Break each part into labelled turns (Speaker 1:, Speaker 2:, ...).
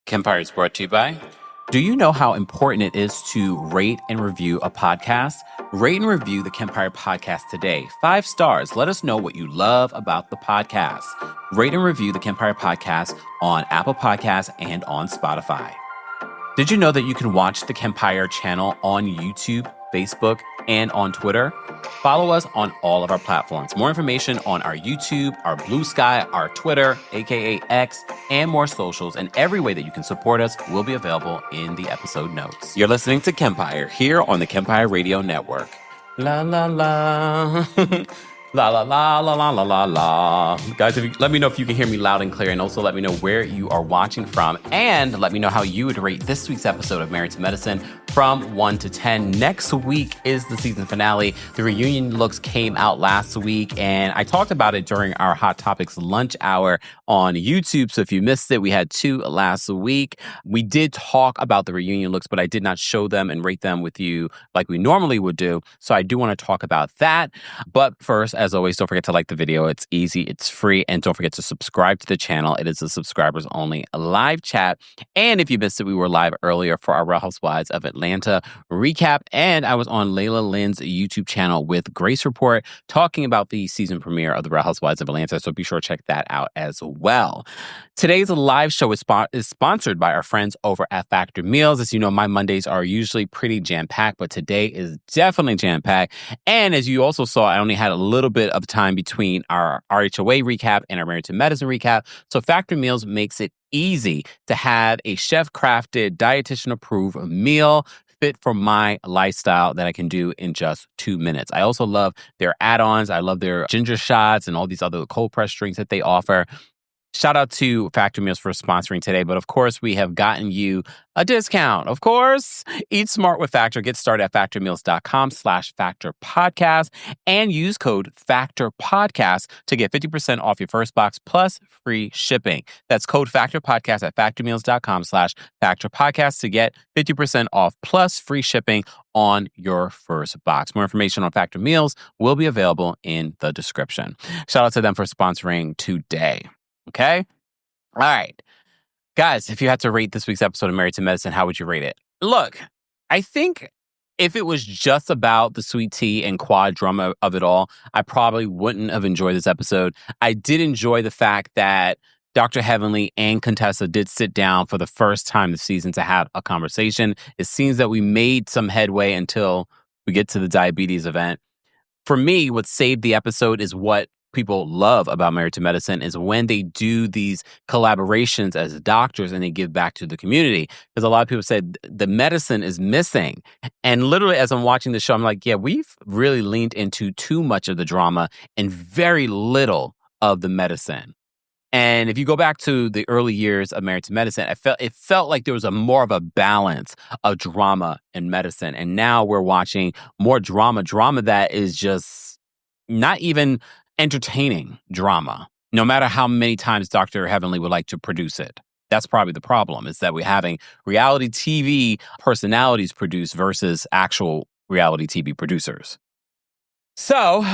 Speaker 1: Kempire is brought to you by. Do you know how important it is to rate and review a podcast? Rate and review the Kempire podcast today. 5 stars. Let us know what you love about the podcast. Rate and review the Kempire podcast on Apple Podcasts and on Spotify. Did you know that you can watch the Kempire channel on YouTube, Facebook, and on Twitter? Follow us on all of our platforms. More information on our YouTube, our Blue Sky, our Twitter, aka X, and more socials, and every way that you can support us will be available in the episode notes. You're listening to Kempire here on the Kempire Radio Network. La la la. La la la la la la la la. Guys, let me know if you can hear me loud and clear, and also let me know where you are watching from, and let me know how you would rate this week's episode of Married to Medicine from 1 to 10. Next week is the season finale. The reunion looks came out last week, and I talked about it during our Hot Topics lunch hour on YouTube. So if you missed it, we had 2 last week. We did talk about the reunion looks, but I did not show them and rate them with you like we normally would do. So I do want to talk about that. But first, as always, don't forget to like the video. It's easy, it's free, and don't forget to subscribe to the channel. It is a subscribers only live chat. And if you missed it, we were live earlier for our Real Housewives of Atlanta recap, and I was on Layla Lynn's YouTube channel with Grace Report talking about the season premiere of the Real Housewives of Atlanta, so be sure to check that out as well. Today's live show is sponsored by our friends over at Factor Meals. As you know, my Mondays are usually pretty jam-packed, but today is definitely jam-packed. And as you also saw, I only had a little bit of time between our RHOA recap and our Married to Medicine recap. So Factor Meals makes it easy to have a chef-crafted, dietitian-approved meal fit for my lifestyle that I can do in just 2 minutes. I also love their add-ons. I love their ginger shots and all these other cold pressed drinks that they offer. Shout out to Factor Meals for sponsoring today. But of course, we have gotten you a discount. Of course, eat smart with Factor. Get started at factormeals.com/factorpodcast and use code FACTORPODCAST to get 50% off your first box plus free shipping. That's code FACTORPODCAST at factormeals.com/factorpodcast to get 50% off plus free shipping on your first box. More information on Factor Meals will be available in the description. Shout out to them for sponsoring today. Okay? All right. Guys, if you had to rate this week's episode of Married to Medicine, how would you rate it? Look, I think if it was just about the sweet tea and quad drama of it all, I probably wouldn't have enjoyed this episode. I did enjoy the fact that Dr. Heavenly and Contessa did sit down for the first time this season to have a conversation. It seems that we made some headway until we get to the diabetes event. For me, what saved the episode is what people love about Married to Medicine is when they do these collaborations as doctors and they give back to the community. Because a lot of people said the medicine is missing. And literally, as I'm watching the show, I'm like, yeah, we've really leaned into too much of the drama and very little of the medicine. And if you go back to the early years of Married to Medicine, it felt like there was more of a balance of drama and medicine. And now we're watching more drama that is just not even entertaining drama, no matter how many times Dr. Heavenly would like to produce it. That's probably the problem, is that we're having reality TV personalities produced versus actual reality TV producers. So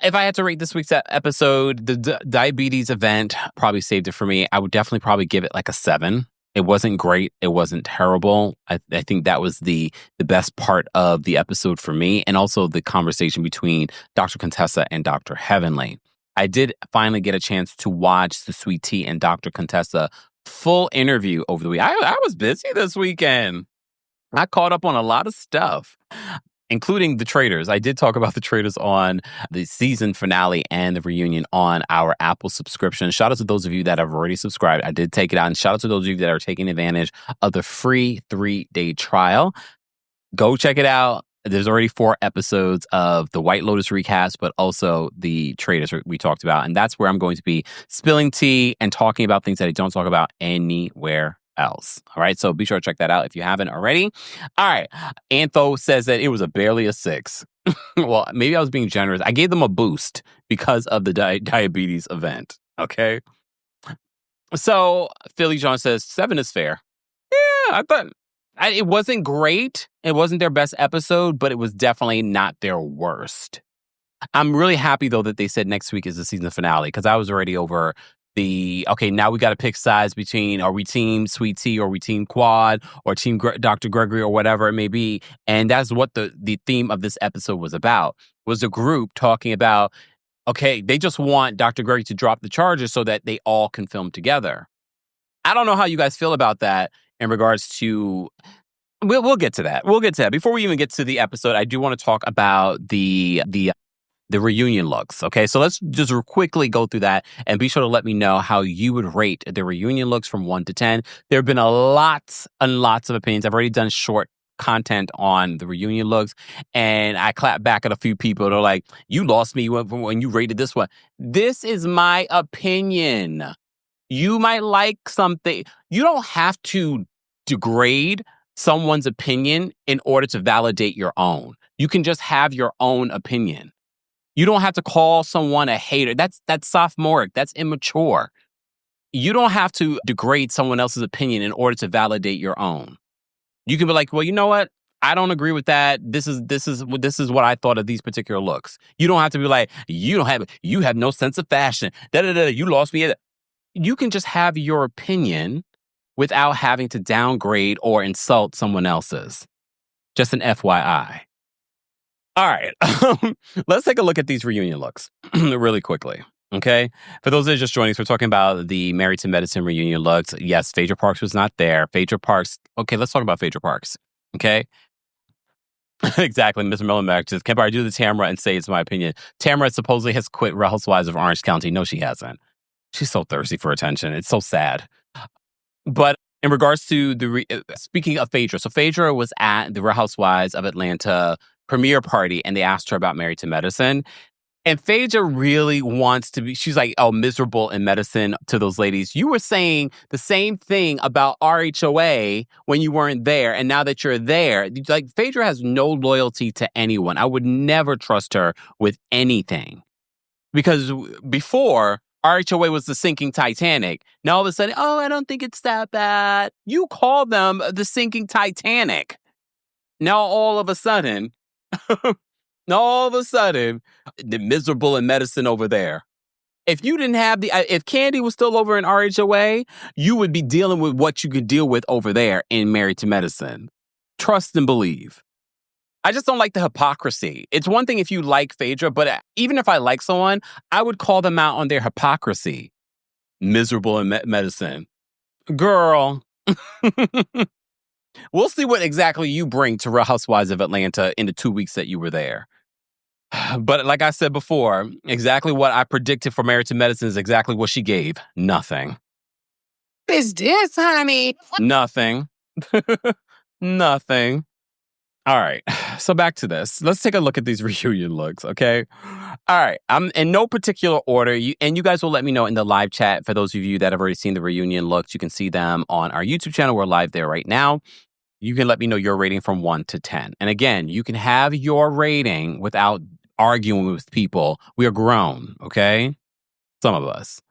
Speaker 1: if I had to rate this week's episode, the diabetes event probably saved it for me. I would definitely probably give it like a 7. It wasn't great. It wasn't terrible. I think that was the best part of the episode for me, and also the conversation between Dr. Contessa and Dr. Heavenly. I did finally get a chance to watch the Sweet Tea and Dr. Contessa full interview over the week. I was busy this weekend. I caught up on a lot of stuff, including the Traitors. I did talk about the Traitors on the season finale and the reunion on our Apple subscription. Shout out to those of you that have already subscribed. I did take it out. And shout out to those of you that are taking advantage of the free 3-day trial. Go check it out. There's already 4 episodes of the White Lotus recast, but also the Traitors we talked about. And that's where I'm going to be spilling tea and talking about things that I don't talk about anywhere else. All right. So be sure to check that out if you haven't already. All right. Antho says that it was barely a 6. Well, maybe I was being generous. I gave them a boost because of the diabetes event. Okay. So Philly John says 7 is fair. Yeah, I thought it wasn't great. It wasn't their best episode, but it was definitely not their worst. I'm really happy, though, that they said next week is the season finale, because I was already over okay, now we got to pick sides between, are we team Sweet Tea, or we team Quad, or team Dr. Gregory, or whatever it may be. And that's what the theme of this episode was about, was a group talking about, okay, they just want Dr. Gregory to drop the charges so that they all can film together. I don't know how you guys feel about that in regards to, we'll get to that. We'll get to that. Before we even get to the episode, I do want to talk about the reunion looks. Okay, so let's just quickly go through that, and be sure to let me know how you would rate the reunion looks from 1 to 10. There have been a lots and lots of opinions. I've already done short content on the reunion looks, and I clap back at a few people. They're like, you lost me when you rated this one. This is my opinion. You might like something. You don't have to degrade someone's opinion in order to validate your own. You can just have your own opinion. You don't have to call someone a hater. That's sophomoric. That's immature. You don't have to degrade someone else's opinion in order to validate your own. You can be like, well, you know what? I don't agree with that. This is what I thought of these particular looks. You don't have to be like, you have no sense of fashion. You lost me. You can just have your opinion without having to downgrade or insult someone else's. Just an FYI. All right, let's take a look at these reunion looks really quickly, okay? For those that are just joining us, we're talking about the Married to Medicine reunion looks. Yes, Phaedra Parks was not there. Phaedra Parks, okay, let's talk about Phaedra Parks, okay? Exactly, Mr. Melanin says, Kempire, do the Tamara and say it's my opinion. Tamara supposedly has quit Real Housewives of Orange County. No, she hasn't. She's so thirsty for attention. It's so sad. But in regards to speaking of Phaedra, so Phaedra was at the Real Housewives of Atlanta premiere party, and they asked her about Married to Medicine. And Phaedra really wants to be, she's like, oh, miserable in medicine to those ladies. You were saying the same thing about RHOA when you weren't there. And now that you're there, like, Phaedra has no loyalty to anyone. I would never trust her with anything. Because before, RHOA was the sinking Titanic. Now all of a sudden, oh, I don't think it's that bad. You call them the sinking Titanic. Now all of a sudden, the miserable in medicine over there. If you didn't have if Candy was still over in RHOA, you would be dealing with what you could deal with over there in Married to Medicine. Trust and believe. I just don't like the hypocrisy. It's one thing if you like Phaedra, but even if I like someone, I would call them out on their hypocrisy. Miserable in medicine. Girl. We'll see what exactly you bring to Real Housewives of Atlanta in the 2 weeks that you were there. But like I said before, exactly what I predicted for Married to Medicine is exactly what she gave. Nothing.
Speaker 2: It's this, honey.
Speaker 1: Nothing. Nothing. All right. So back to this. Let's take a look at these reunion looks, okay? All right. I'm in no particular order. And you guys will let me know in the live chat. For those of you that have already seen the reunion looks, you can see them on our YouTube channel. We're live there right now. You can let me know your rating from 1 to 10. And again, you can have your rating without arguing with people. We are grown, okay? Some of us.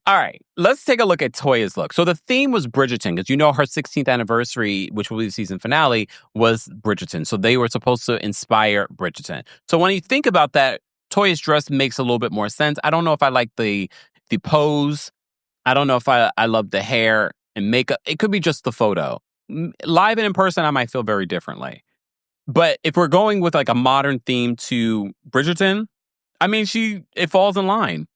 Speaker 1: All right, let's take a look at Toya's look. So the theme was Bridgerton, because you know her 16th anniversary, which will be the season finale, was Bridgerton. So they were supposed to inspire Bridgerton. So when you think about that, Toya's dress makes a little bit more sense. I don't know if I like the pose. I don't know if I love the hair and makeup. It could be just the photo. Live and in person, I might feel very differently. But if we're going with like a modern theme to Bridgerton, I mean, it falls in line.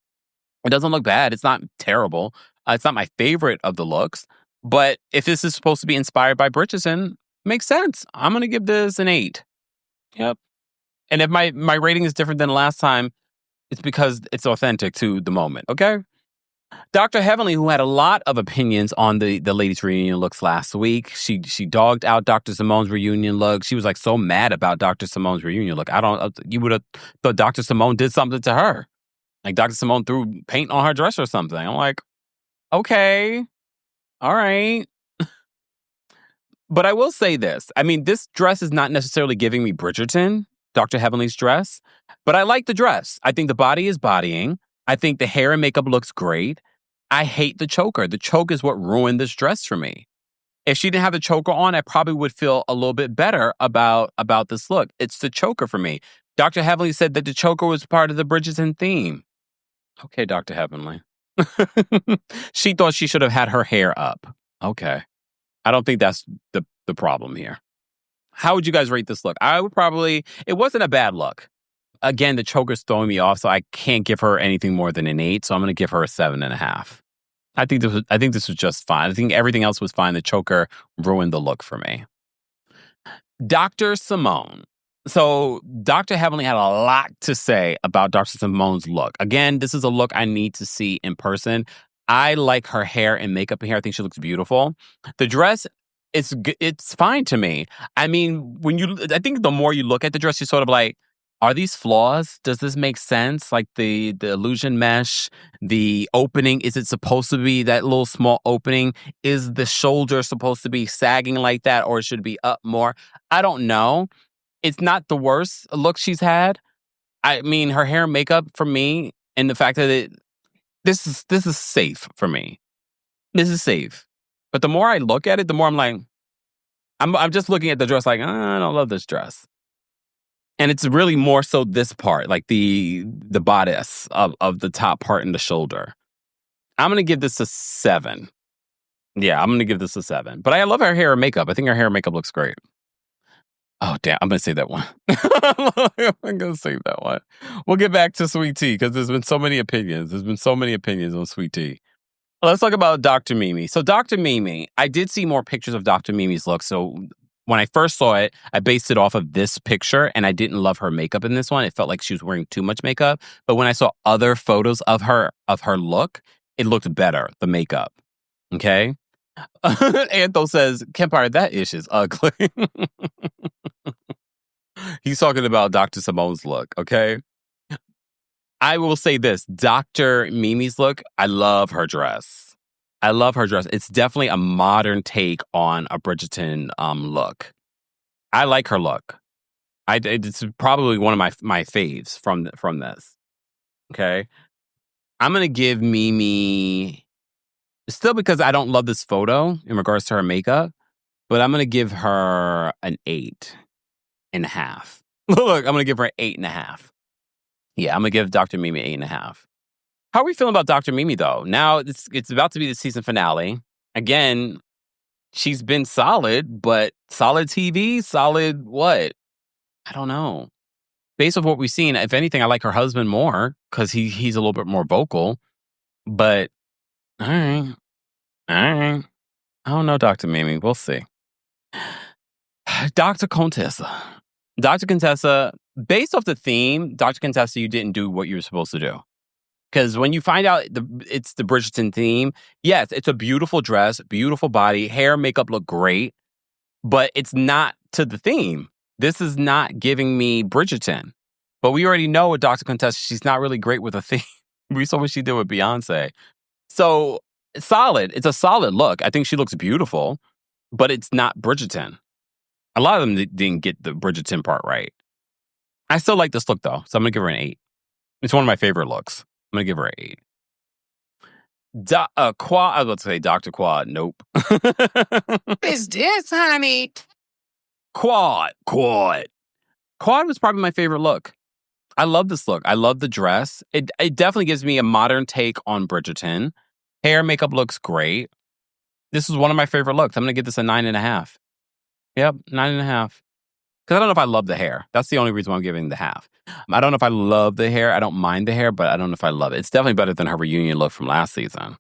Speaker 1: It doesn't look bad. It's not terrible. It's not my favorite of the looks. But if this is supposed to be inspired by Bridgerton, makes sense. I'm going to give this an 8. Yep. And if my rating is different than last time, it's because it's authentic to the moment. Okay? Dr. Heavenly, who had a lot of opinions on the ladies' reunion looks last week, she dogged out Dr. Simone's reunion look. She was like so mad about Dr. Simone's reunion look. You would have thought Dr. Simone did something to her. Like Dr. Simone threw paint on her dress or something. I'm like, okay, all right. But I will say this. I mean, this dress is not necessarily giving me Bridgerton, Dr. Heavenly's dress, but I like the dress. I think the body is bodying. I think the hair and makeup looks great. I hate the choker. The choke is what ruined this dress for me. If she didn't have the choker on, I probably would feel a little bit better about this look. It's the choker for me. Dr. Heavenly said that the choker was part of the Bridgerton theme. Okay, Dr. Heavenly. She thought she should have had her hair up. Okay. I don't think that's the problem here. How would you guys rate this look? I would probably, it wasn't a bad look. Again, the choker's throwing me off, so I can't give her anything more than an 8. So I'm going to give her a 7.5. I think this was just fine. I think everything else was fine. The choker ruined the look for me. Dr. Simone. So Dr. Heavenly had a lot to say about Dr. Simone's look. Again, this is a look I need to see in person. I like her hair and makeup in here. I think she looks beautiful. The dress, it's fine to me. I mean, I think the more you look at the dress, you're sort of like, are these flaws? Does this make sense? Like the illusion mesh, the opening, is it supposed to be that little small opening? Is the shoulder supposed to be sagging like that, or it should be up more? I don't know. It's not the worst look she's had. I mean, her hair and makeup for me, and the fact that this is safe for me. This is safe. But the more I look at it, the more I'm like, I'm just looking at the dress like, I don't love this dress. And it's really more so this part, like the bodice of the top part and the shoulder. I'm going to give this a 7. Yeah, I'm going to give this a 7. But I love her hair and makeup. I think her hair and makeup looks great. Oh, damn. I'm going to say that one. I'm going to say that one. We'll get back to Sweet Tea because there's been so many opinions. There's been so many opinions on Sweet Tea. Let's talk about Dr. Mimi. So Dr. Mimi, I did see more pictures of Dr. Mimi's look. So when I first saw it, I based it off of this picture, and I didn't love her makeup in this one. It felt like she was wearing too much makeup. But when I saw other photos of her look, it looked better, the makeup. Okay? Antho says, Kempire, that ish is ugly. He's talking about Dr. Simone's look, okay? I will say this, Dr. Mimi's look, I love her dress. It's definitely a modern take on a Bridgerton look. I like her look. It's probably one of my faves from this. Okay? I'm going to give Mimi, still because I don't love this photo in regards to her makeup, but I'm going to give her an 8.5. Look, I'm going to give her an 8.5. Yeah, I'm going to give Dr. Mimi 8.5. How are we feeling about Dr. Mimi, though? Now, it's about to be the season finale. Again, she's been solid, but solid TV? Solid what? I don't know. Based on what we've seen, if anything, I like her husband more because he's a little bit more vocal. But, all right. I don't know, Dr. Mimi. We'll see. Dr. Contessa. Dr. Contessa, based off the theme, Dr. Contessa, you didn't do what you were supposed to do. Because when you find out it's the Bridgerton theme, yes, it's a beautiful dress, beautiful body, hair, makeup look great, but it's not to the theme. This is not giving me Bridgerton. But we already know with Dr. Contessa, she's not really great with a theme. We saw what she did with Beyonce. So, it's solid. It's a solid look. I think she looks beautiful, but it's not Bridgerton. A lot of them didn't get the Bridgerton part right. I still like this look, though, so I'm going to give her an 8. It's one of my favorite looks. I'm going to give her an 8. Quad, I was about to say Dr. Quad. Nope.
Speaker 2: What's this, honey?
Speaker 1: Quad. Quad was probably my favorite look. I love this look. I love the dress. It definitely gives me a modern take on Bridgerton. Hair, makeup looks great. This is one of my favorite looks. I'm going to give this a 9.5. Yep, 9.5. Because I don't know if I love the hair. That's the only reason why I'm giving the half. I don't know if I love the hair. I don't mind the hair, but I don't know if I love it. It's definitely better than her reunion look from last season.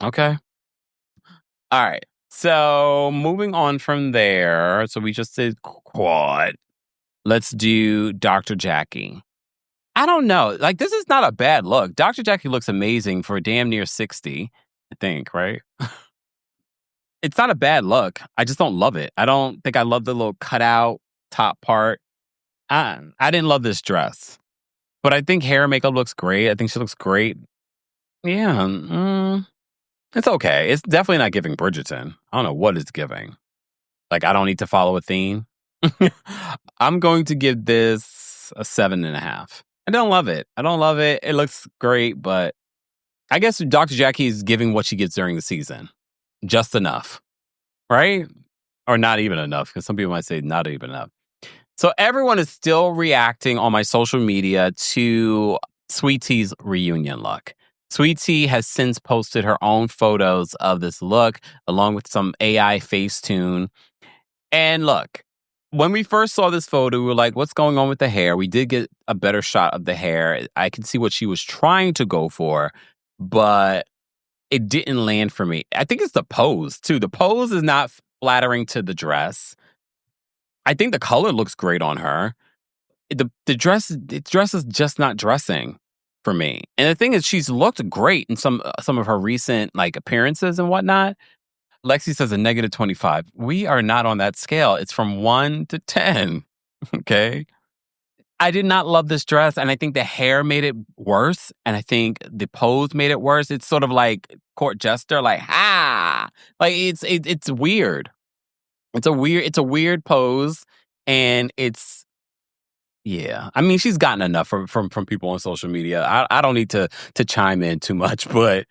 Speaker 1: Okay. All right. So moving on from there. So we just did Quad. Let's do Dr. Jackie. I don't know. Like, this is not a bad look. Dr. Jackie looks amazing for damn near 60, I think, right? It's not a bad look. I just don't love it. I don't think I love the little cutout top part. I didn't love this dress. But I think hair and makeup looks great. I think she looks great. Yeah. It's okay. It's definitely not giving Bridgerton. I don't know what it's giving. Like, I don't need to follow a theme. I'm going to give this a 7.5. I don't love it. It looks great, but I guess Dr. Jackie is giving what she gets during the season. Just enough. Right? Or not even enough, because some people might say not even enough. So everyone is still reacting on my social media to Sweet Tea's reunion look. Sweet Tea has since posted her own photos of this look, along with some AI Facetune. And look, when we first saw this photo, we were like, what's going on with the hair? We did get a better shot of the hair. I could see what she was trying to go for, but it didn't land for me. I think it's the pose, too. The pose is not flattering to the dress. I think the color looks great on her. The dress is just not dressing for me. And the thing is, she's looked great in some of her recent like appearances and whatnot. Lexi says a -25. We are not on that scale. It's from 1 to 10. Okay. I did not love this dress, and I think the hair made it worse, and I think the pose made it worse. It's sort of like court jester, like like it's weird. It's a weird pose, and it's yeah. I mean, she's gotten enough from people on social media. I don't need to chime in too much, but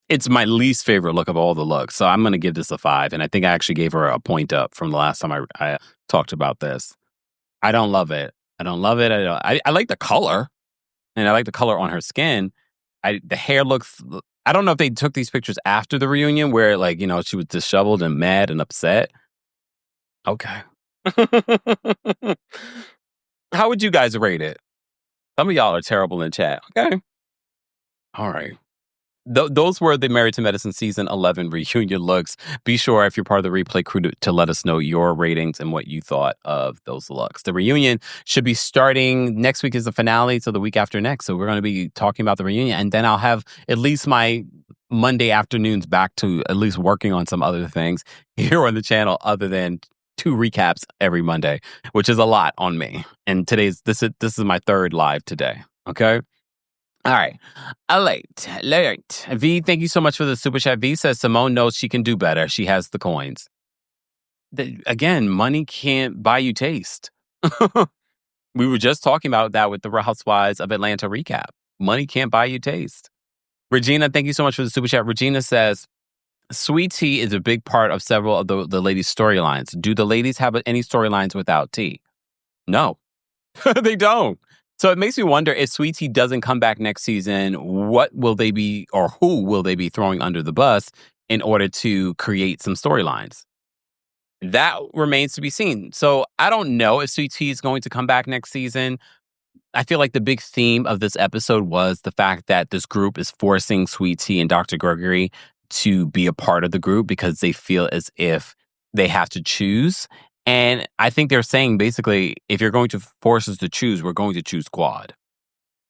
Speaker 1: it's my least favorite look of all the looks. So I'm going to give this a 5, and I think I actually gave her a point up from the last time I talked about this. I don't love it. I like the color, and I like the color on her skin. The hair looks. I don't know if they took these pictures after the reunion where, like, you know, she was disheveled and mad and upset. Okay. How would you guys rate it? Some of y'all are terrible in chat. Okay. All right. Those were the Married to Medicine Season 11 reunion looks. Be sure, if you're part of the replay crew, to let us know your ratings and what you thought of those looks. The reunion should be starting next week is the finale, so the week after next. So we're going to be talking about the reunion, and then I'll have at least my Monday afternoons back to at least working on some other things here on the channel other than 2 recaps every Monday, which is a lot on me. And this is my 3rd live today. Okay. All right. Alright. V, thank you so much for the super chat. V says Simone knows she can do better. She has the coins. Again, money can't buy you taste. We were just talking about that with the Real Housewives of Atlanta recap. Money can't buy you taste. Regina, thank you so much for the super chat. Regina says, Sweet Tea is a big part of several of the ladies' storylines. Do the ladies have any storylines without tea? No, they don't. So it makes me wonder, if Sweet Tea doesn't come back next season, what will they be, or who will they be throwing under the bus in order to create some storylines? That remains to be seen. So I don't know if Sweet Tea is going to come back next season. I feel like the big theme of this episode was the fact that this group is forcing Sweet Tea and Dr. Gregory to be a part of the group because they feel as if they have to choose. And I think they're saying, basically, if you're going to force us to choose, we're going to choose Quad.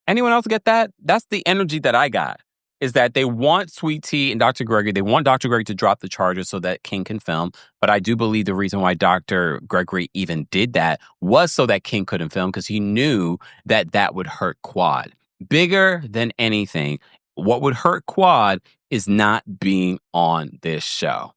Speaker 1: Anyone else get that? That's the energy that I got, is that they want Sweet Tea and Dr. Gregory. They want Dr. Gregory to drop the charges so that King can film. But I do believe the reason why Dr. Gregory even did that was so that King couldn't film, because he knew that that would hurt Quad. Bigger than anything, what would hurt Quad is not being on this show.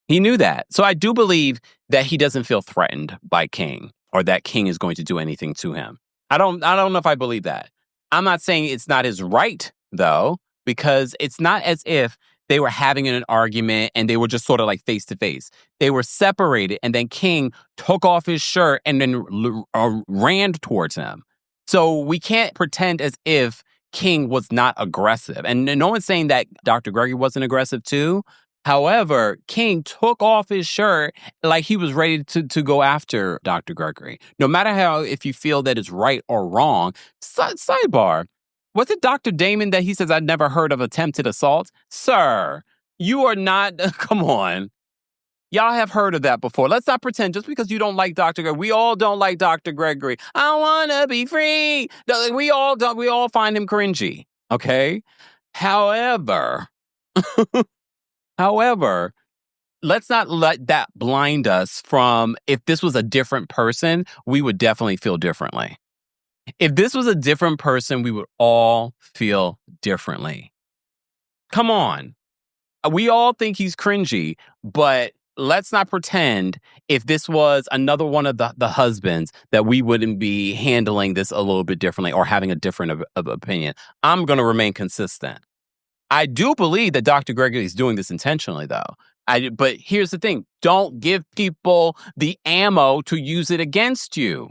Speaker 1: He knew that. So I do believe that he doesn't feel threatened by King, or that King is going to do anything to him. I don't know if I believe that. I'm not saying it's not his right, though, because it's not as if they were having an argument and they were just sort of like face to face. They were separated, and then King took off his shirt and then ran towards him. So we can't pretend as if King was not aggressive. And no one's saying that Dr. Gregory wasn't aggressive too. However, King took off his shirt like he was ready to go after Dr. Gregory. No matter how, if you feel that it's right or wrong. Sidebar, was it Dr. Damon that he says, I'd never heard of attempted assault? Sir, you are not, come on. Y'all have heard of that before. Let's not pretend just because you don't like Dr. Gregory. We all don't like Dr. Gregory. I want to be free. We all don't. We all find him cringy. Okay? However, let's not let that blind us from, if this was a different person, we would definitely feel differently. If this was a different person, we would all feel differently. Come on. We all think he's cringy, but let's not pretend if this was another one of the husbands that we wouldn't be handling this a little bit differently or having a different of opinion. I'm going to remain consistent. I do believe that Dr. Gregory is doing this intentionally, though. But here's the thing. Don't give people the ammo to use it against you.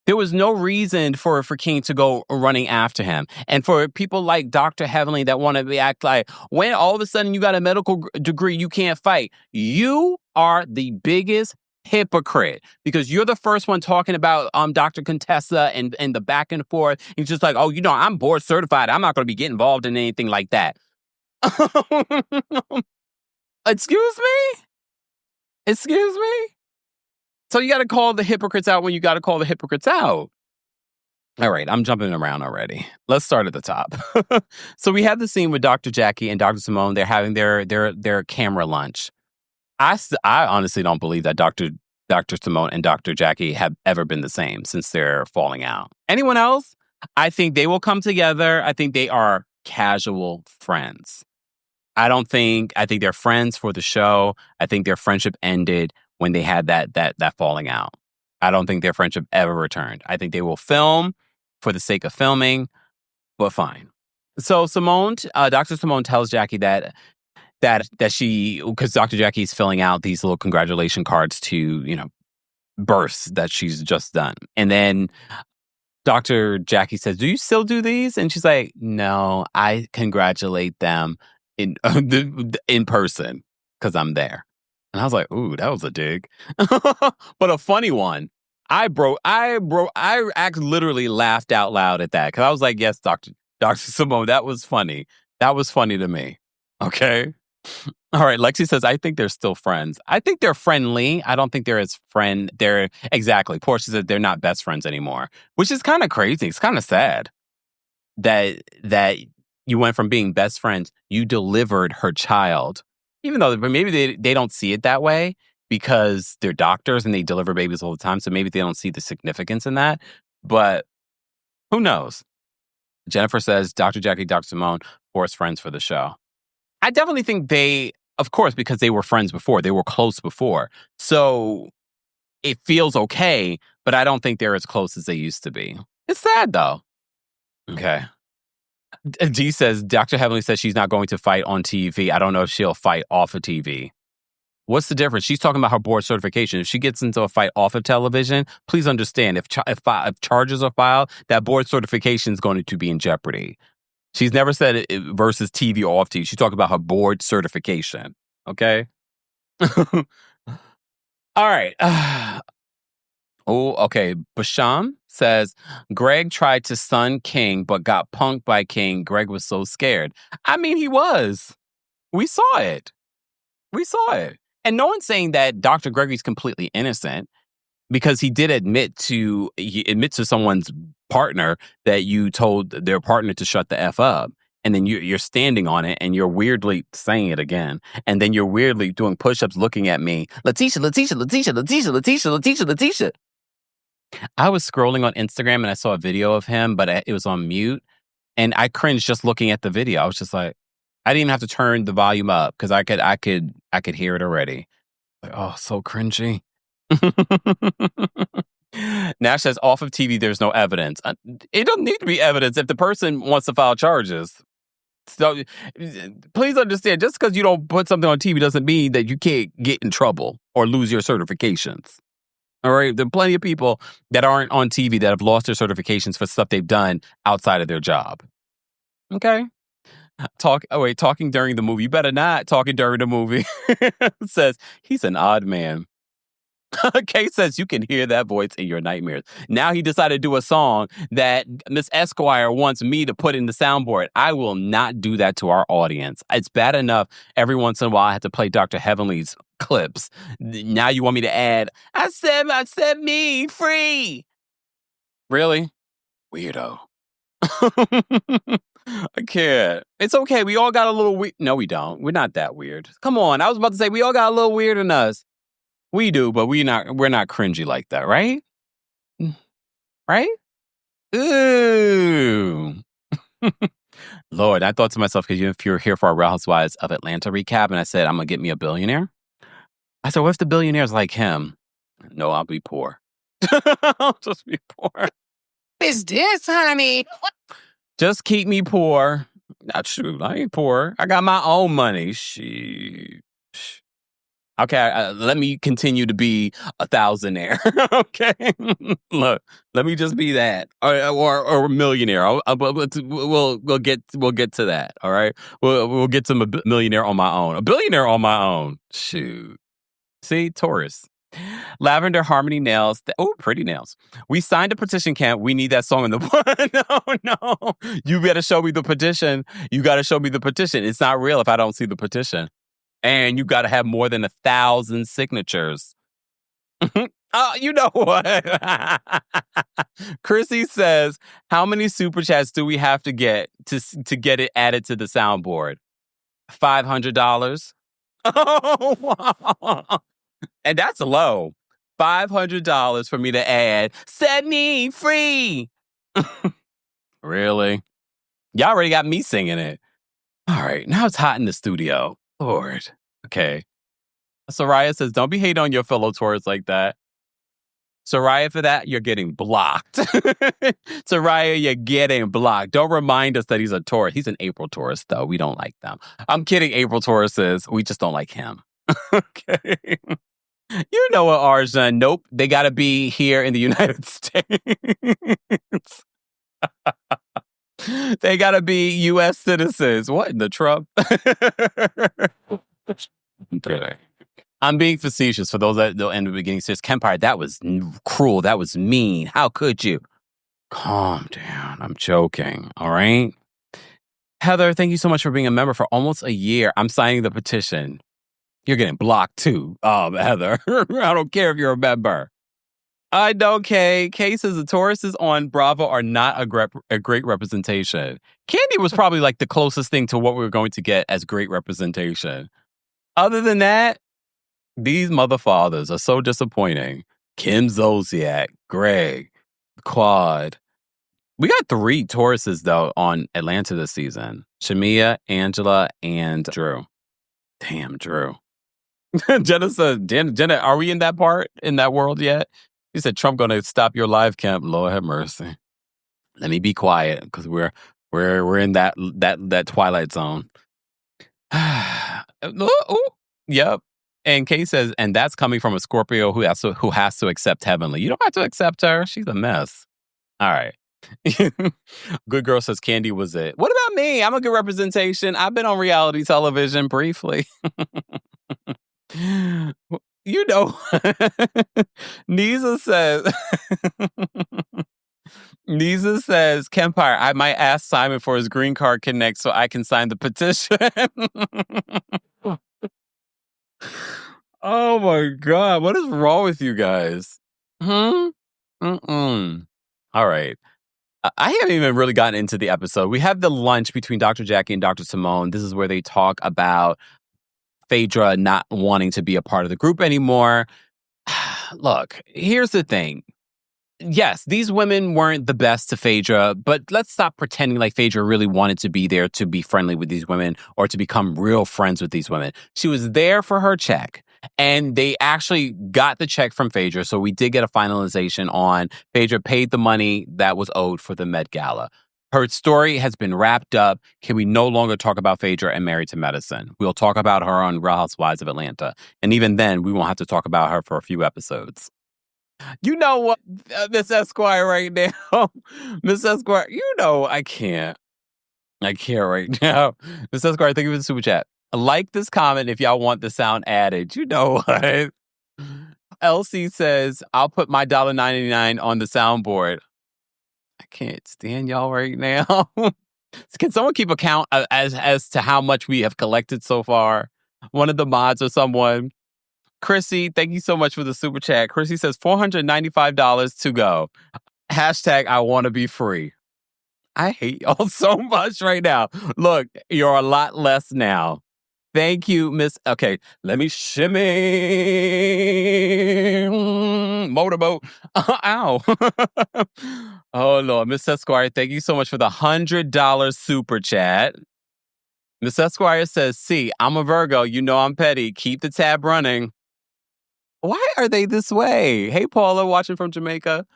Speaker 1: There was no reason for King to go running after him. And for people like Dr. Heavenly that want to act like, when all of a sudden you got a medical degree, you can't fight. You are the biggest hypocrite, because you're the first one talking about Dr. Contessa and the back and forth. He's just like, oh, I'm board certified. I'm not going to be getting involved in anything like that. Excuse me? Excuse me? So you got to call the hypocrites out when you got to call the hypocrites out. All right, I'm jumping around already. Let's start at the top. So we have the scene with Dr. Jackie and Dr. Simone. They're having their camera lunch. I honestly don't believe that Dr. Simone and Dr. Jackie have ever been the same since they're falling out. Anyone else? I think they will come together. I think they are casual friends. I think they're friends for the show. I think their friendship ended when they had that falling out. I don't think their friendship ever returned. I think they will film for the sake of filming, but fine. So Dr. Simone tells Jackie that she, because Dr. Jackie's filling out these little congratulation cards to, births that she's just done. And then Dr. Jackie says, do you still do these? And she's like, no, I congratulate them in person because I'm there. And I was like, ooh, that was a dig. But a funny one. I literally laughed out loud at that because I was like, yes, Dr. Simone, that was funny. That was funny to me. Okay. All right. Lexi says, I think they're still friends. I think they're friendly. I don't think they're as friend. Exactly. Portia said they're not best friends anymore, which is kind of crazy. It's kind of sad that you went from being best friends. You delivered her child. Even though maybe they don't see it that way because they're doctors and they deliver babies all the time. So maybe they don't see the significance in that. But who knows? Jennifer says, Dr. Jackie, Dr. Simone, forced friends for the show. I definitely think they, of course, because they were friends before. They were close before. So it feels okay, but I don't think they're as close as they used to be. It's sad, though. Okay. G says, Dr. Heavenly says she's not going to fight on TV. I don't know if she'll fight off of TV. What's the difference? She's talking about her board certification. If she gets into a fight off of television, please understand, if charges are filed, that board certification is going to be in jeopardy. She's never said it versus TV or off TV. She's talking about her board certification. Okay? All right. Okay. Basham says, Greg tried to stun King, but got punked by King. Greg was so scared. I mean, he was. We saw it. And no one's saying that Dr. Gregory's completely innocent, because he did admit to someone's partner that you told their partner to shut the F up. And then you're standing on it and you're weirdly saying it again. And then you're weirdly doing push-ups looking at me. Letitia. I was scrolling on Instagram and I saw a video of him, but it was on mute. And I cringed just looking at the video. I was just like, I didn't even have to turn the volume up because I could hear it already. Like, oh, so cringy. Nash says, off of TV, there's no evidence. It doesn't need to be evidence if the person wants to file charges. So please understand, just because you don't put something on TV doesn't mean that you can't get in trouble or lose your certifications. All right. There are plenty of people that aren't on TV that have lost their certifications for stuff they've done outside of their job. Okay. Talking during the movie. You better not talking during the movie. Says he's an odd man. Kate says you can hear that voice in your nightmares. Now he decided to do a song that Miss Esquire wants me to put in the soundboard. I will not do that to our audience. It's bad enough every once in a while I have to play Dr. Heavenly's clips. Now you want me to add, I said me free. Really? Weirdo. I can't. It's okay. We all got a little weird. No, we don't. We're not that weird. Come on. I was about to say we all got a little weird in us. We do, but we're not cringy like that, right? Right? Ooh. Lord, I thought to myself, because if you're here for our Real Housewives of Atlanta recap, and I said, I'm going to get me a billionaire. I said, what if the billionaire's like him? No, I'll be poor. I'll just be poor.
Speaker 2: Is this, honey?
Speaker 1: Just keep me poor. Not true. I ain't poor. I got my own money. Sheesh. Okay, let me continue to be a thousandaire. Okay, look, let me just be that, or a millionaire. We'll get to that. All right, we'll get to a millionaire on my own, a billionaire on my own. Shoot, see, Taurus. Lavender Harmony Nails. Oh, pretty nails. We signed a petition, Camp. We need that song in the no. You better show me the petition. You got to show me the petition. It's not real if I don't see the petition. And you got to have more than 1,000 signatures. You know what? Chrissy says, how many super chats do we have to get to get it added to the soundboard? $500. Oh, wow. And that's low. $500 for me to add. Set me free. Really? Y'all already got me singing it. All right, now it's hot in the studio. Lord. Okay. Soraya says, don't be hating on your fellow Taurus like that. Soraya, for that, you're getting blocked. Soraya, you're getting blocked. Don't remind us that he's a Taurus. He's an April Taurus, though. We don't like them. I'm kidding, April Tauruses. We just don't like him. Okay. You know what, Arjun? Nope. They got to be here in the United States. They got to be U.S. citizens. What in the Trump? I'm being facetious for those that in the beginning says, Kempire, that was cruel. That was mean. How could you? Calm down. I'm joking. All right. Heather, thank you so much for being a member for almost a year. I'm signing the petition. You're getting blocked too, Heather. I don't care if you're a member. I know, Kay. Kay says the Tauruses on Bravo are not a great representation. Candy was probably like the closest thing to what we were going to get as great representation. Other than that, these mother fathers are so disappointing. Kim Zolciak, Greg, Quad. We got 3 Tauruses, though, on Atlanta this season. Shamia, Angela, and Drew. Damn, Drew. Jenna said, Jenna, are we in that part, in that world yet? She said, Trump going to stop your live camp. Lord have mercy. Let me be quiet, because we're in that twilight zone. Yep. And Kay says, and that's coming from a Scorpio who has to accept Heavenly. You don't have to accept her. She's a mess. All right. Good girl says Candy was it. What about me? I'm a good representation. I've been on reality television briefly. You know. Nisa says, Kempire, I might ask Simon for his green card connect so I can sign the petition. Oh my God. What is wrong with you guys? All right. I haven't even really gotten into the episode. We have the lunch between Dr. Jackie and Dr. Simone. This is where they talk about Phaedra not wanting to be a part of the group anymore. Look, here's the thing. Yes, these women weren't the best to Phaedra, but let's stop pretending like Phaedra really wanted to be there to be friendly with these women or to become real friends with these women. She was there for her check, and they actually got the check from Phaedra, so we did get a finalization on Phaedra paid the money that was owed for the Met Gala. Her story has been wrapped up. Can we no longer talk about Phaedra and Married to Medicine? We'll talk about her on Real Housewives of Atlanta, and even then, we won't have to talk about her for a few episodes. You know what, Miss Esquire right now? Miss Esquire, you know I can't right now. Miss Esquire, thank you for the super chat. Like this comment if y'all want the sound added. You know what? Elsie says, I'll put my $1.99 on the soundboard. I can't stand y'all right now. Can someone keep account as to how much we have collected so far? One of the mods or someone. Chrissy, thank you so much for the super chat. Chrissy says $495 to go. Hashtag I want to be free. I hate y'all so much right now. Look, you're a lot less now. Thank you, Miss. Okay, let me shimmy. Motorboat. Ow. Oh, Lord. Miss Esquire, thank you so much for the $100 super chat. Miss Esquire says, see, I'm a Virgo. You know I'm petty. Keep the tab running. Why are they this way? Hey, Paula, watching from Jamaica.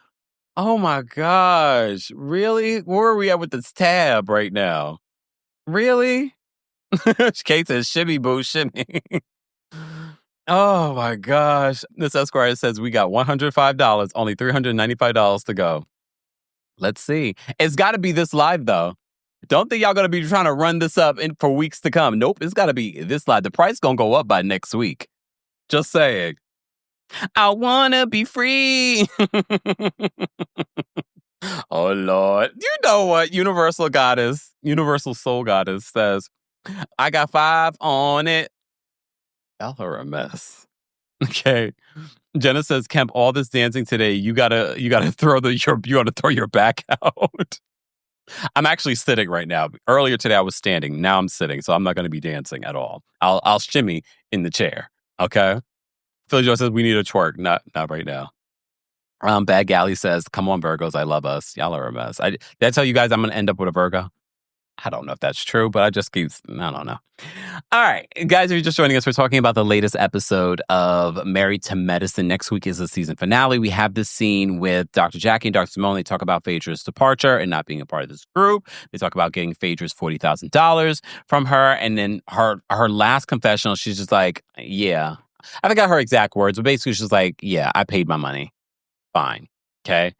Speaker 1: Oh, my gosh. Really? Where are we at with this tab right now? Really? Kate says, shimmy, boo, shimmy. Oh my gosh. This Esquire says we got $105, only $395 to go. Let's see. It's got to be this live, though. Don't think y'all going to be trying to run this up for weeks to come. Nope, it's got to be this live. The price going to go up by next week. Just saying. I want to be free. Oh, Lord. You know what? Universal Soul Goddess says, I got 5 on it. Y'all are a mess. Okay. Jenna says, Kemp, all this dancing today, you gotta throw your back out. I'm actually sitting right now. Earlier today I was standing. Now I'm sitting, so I'm not gonna be dancing at all. I'll shimmy in the chair. Okay. Phil Joe says we need a twerk. Not right now. Bad Galley says, come on, Virgos, I love us. Y'all are a mess. Did I tell you guys I'm gonna end up with a Virgo? I don't know if that's true, but I don't know. All right, guys, if you're just joining us, we're talking about the latest episode of Married to Medicine. Next week is the season finale. We have this scene with Dr. Jackie and Dr. Simone. They talk about Phaedra's departure and not being a part of this group. They talk about getting Phaedra's $40,000 from her. And then her last confessional, she's just like, yeah. I forgot her exact words, but basically she's like, yeah, I paid my money. Fine. Okay.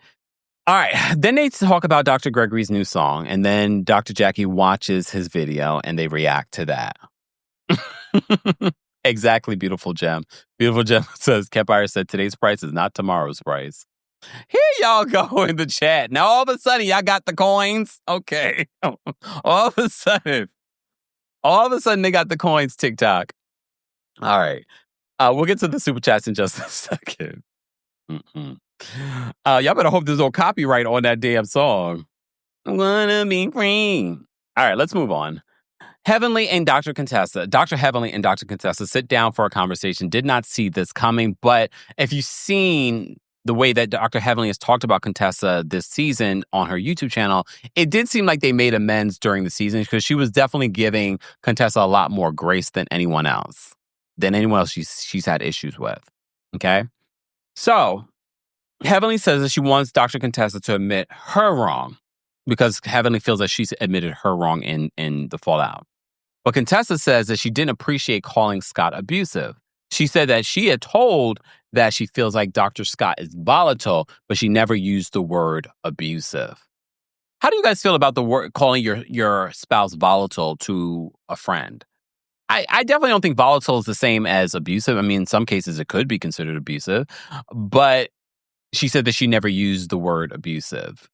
Speaker 1: All right. Then they talk about Dr. Gregory's new song, and then Dr. Jackie watches his video, and they react to that. Exactly, Beautiful Gem. Beautiful Gem says, Kempire said today's price is not tomorrow's price. Here y'all go in the chat. Now, all of a sudden, y'all got the coins? Okay. All of a sudden, they got the coins, TikTok. All right. We'll get to the super chats in just a second. Y'all better hope there's no copyright on that damn song. I wanna be free. All right, let's move on. Dr. Heavenly and Dr. Contessa sit down for a conversation. Did not see this coming, but if you've seen the way that Dr. Heavenly has talked about Contessa this season on her YouTube channel, it did seem like they made amends during the season because she was definitely giving Contessa a lot more grace than anyone else she's had issues with. Okay? So, Heavenly says that she wants Dr. Contessa to admit her wrong because Heavenly feels that she's admitted her wrong in the fallout. But Contessa says that she didn't appreciate calling Scott abusive. She said that she had told that she feels like Dr. Scott is volatile, but she never used the word abusive. How do you guys feel about the word calling your spouse volatile to a friend? I definitely don't think volatile is the same as abusive. I mean, in some cases it could be considered abusive, but she said that she never used the word abusive.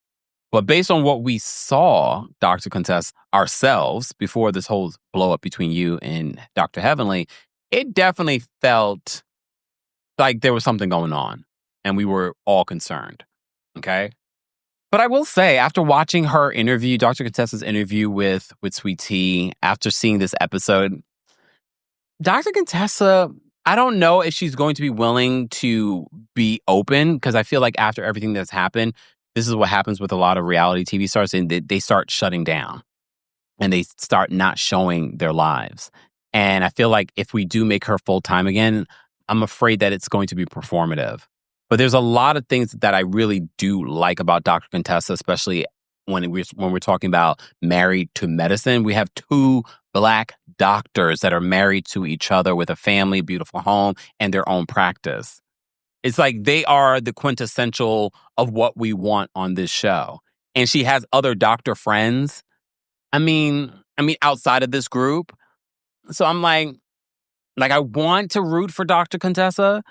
Speaker 1: But based on what we saw, Dr. Contessa, ourselves, before this whole blow up between you and Dr. Heavenly, it definitely felt like there was something going on. And we were all concerned. Okay? But I will say, after watching her interview, Dr. Contessa's interview with Sweet Tea, after seeing this episode, Dr. Contessa, I don't know if she's going to be willing to be open, because I feel like after everything that's happened, this is what happens with a lot of reality TV stars, and they start shutting down and they start not showing their lives. And I feel like if we do make her full-time again, I'm afraid that it's going to be performative. But there's a lot of things that I really do like about Dr. Contessa, especially when we're talking about Married to Medicine. We have 2 Black doctors that are married to each other with a family, beautiful home, and their own practice. It's like they are the quintessential of what we want on this show. And she has other doctor friends. I mean, outside of this group. So I'm like I want to root for Dr. Contessa,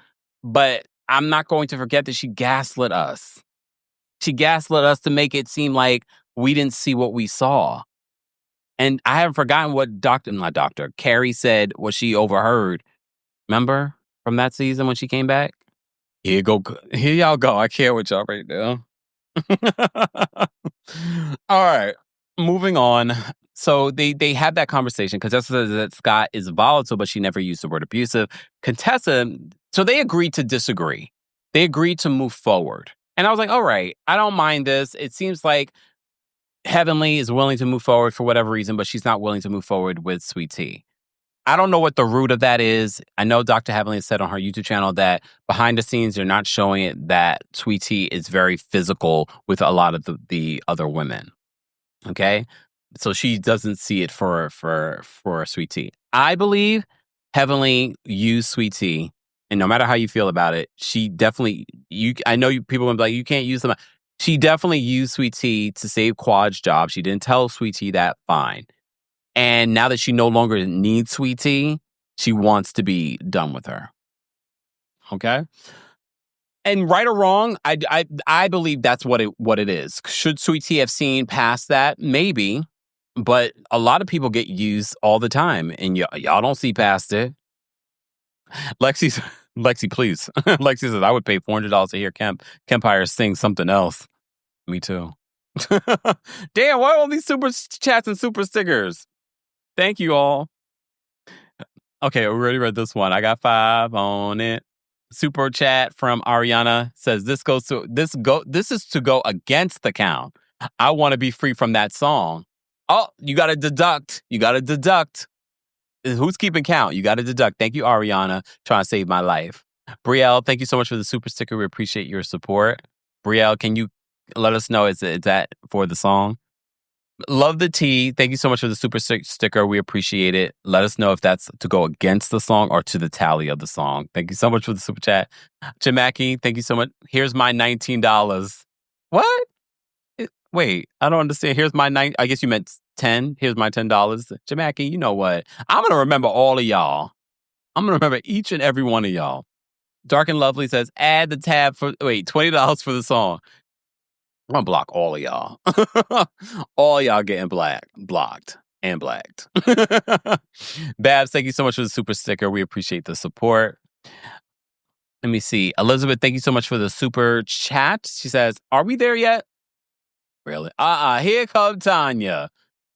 Speaker 1: but I'm not going to forget that she gaslit us. She gaslit us to make it seem like we didn't see what we saw. And I haven't forgotten what Carrie said, what she overheard. Remember from that season when she came back? Here y'all go. I can't with y'all right now. All right. Moving on. So they had that conversation. Contessa says that Scott is volatile, but she never used the word abusive. Contessa, so they agreed to disagree. They agreed to move forward. And I was like, all right, I don't mind this. It seems like Heavenly is willing to move forward for whatever reason, but she's not willing to move forward with Sweet Tea. I don't know what the root of that is. I know Dr. Heavenly said on her YouTube channel that behind the scenes, they're not showing it, that Sweet Tea is very physical with a lot of the other women. Okay? So she doesn't see it for Sweet Tea. I believe Heavenly used Sweet Tea, and no matter how you feel about it, she definitely, I know people will be like, you can't use them. She definitely used Sweet Tea to save Quad's job. She didn't tell Sweet Tea that, fine. And now that she no longer needs Sweet Tea, she wants to be done with her. Okay? And right or wrong, I believe that's what it is. Should Sweet Tea have seen past that? Maybe. But a lot of people get used all the time, and y'all don't see past it. Lexi, please. Lexi says, I would pay $400 to hear Kempire sing something else. Me too. Damn, why all these super chats and super stickers? Thank you all. Okay, we already read this one. I got 5 on it. Super chat from Ariana says, this is to go against the count. I want to be free from that song. Oh, you got to deduct. Who's keeping count? You got to deduct. Thank you, Ariana, trying to save my life. Brielle, thank you so much for the super sticker. We appreciate your support. Brielle, can you let us know, is that for the song? Love the tea. Thank you so much for the super sticker. We appreciate it. Let us know if that's to go against the song or to the tally of the song. Thank you so much for the super chat. Jamaki, thank you so much. Here's my $19. What? Wait, I don't understand. Here's my I guess you meant 10. Here's my $10. Jamaki, you know what? I'm going to remember all of y'all. I'm going to remember each and every one of y'all. Dark and Lovely says, add the tab for, $20 for the song. I'm going to block all of y'all. All y'all getting blocked and blacked. Babs, thank you so much for the super sticker. We appreciate the support. Let me see. Elizabeth, thank you so much for the super chat. She says, are we there yet? Really? Here comes Tanya.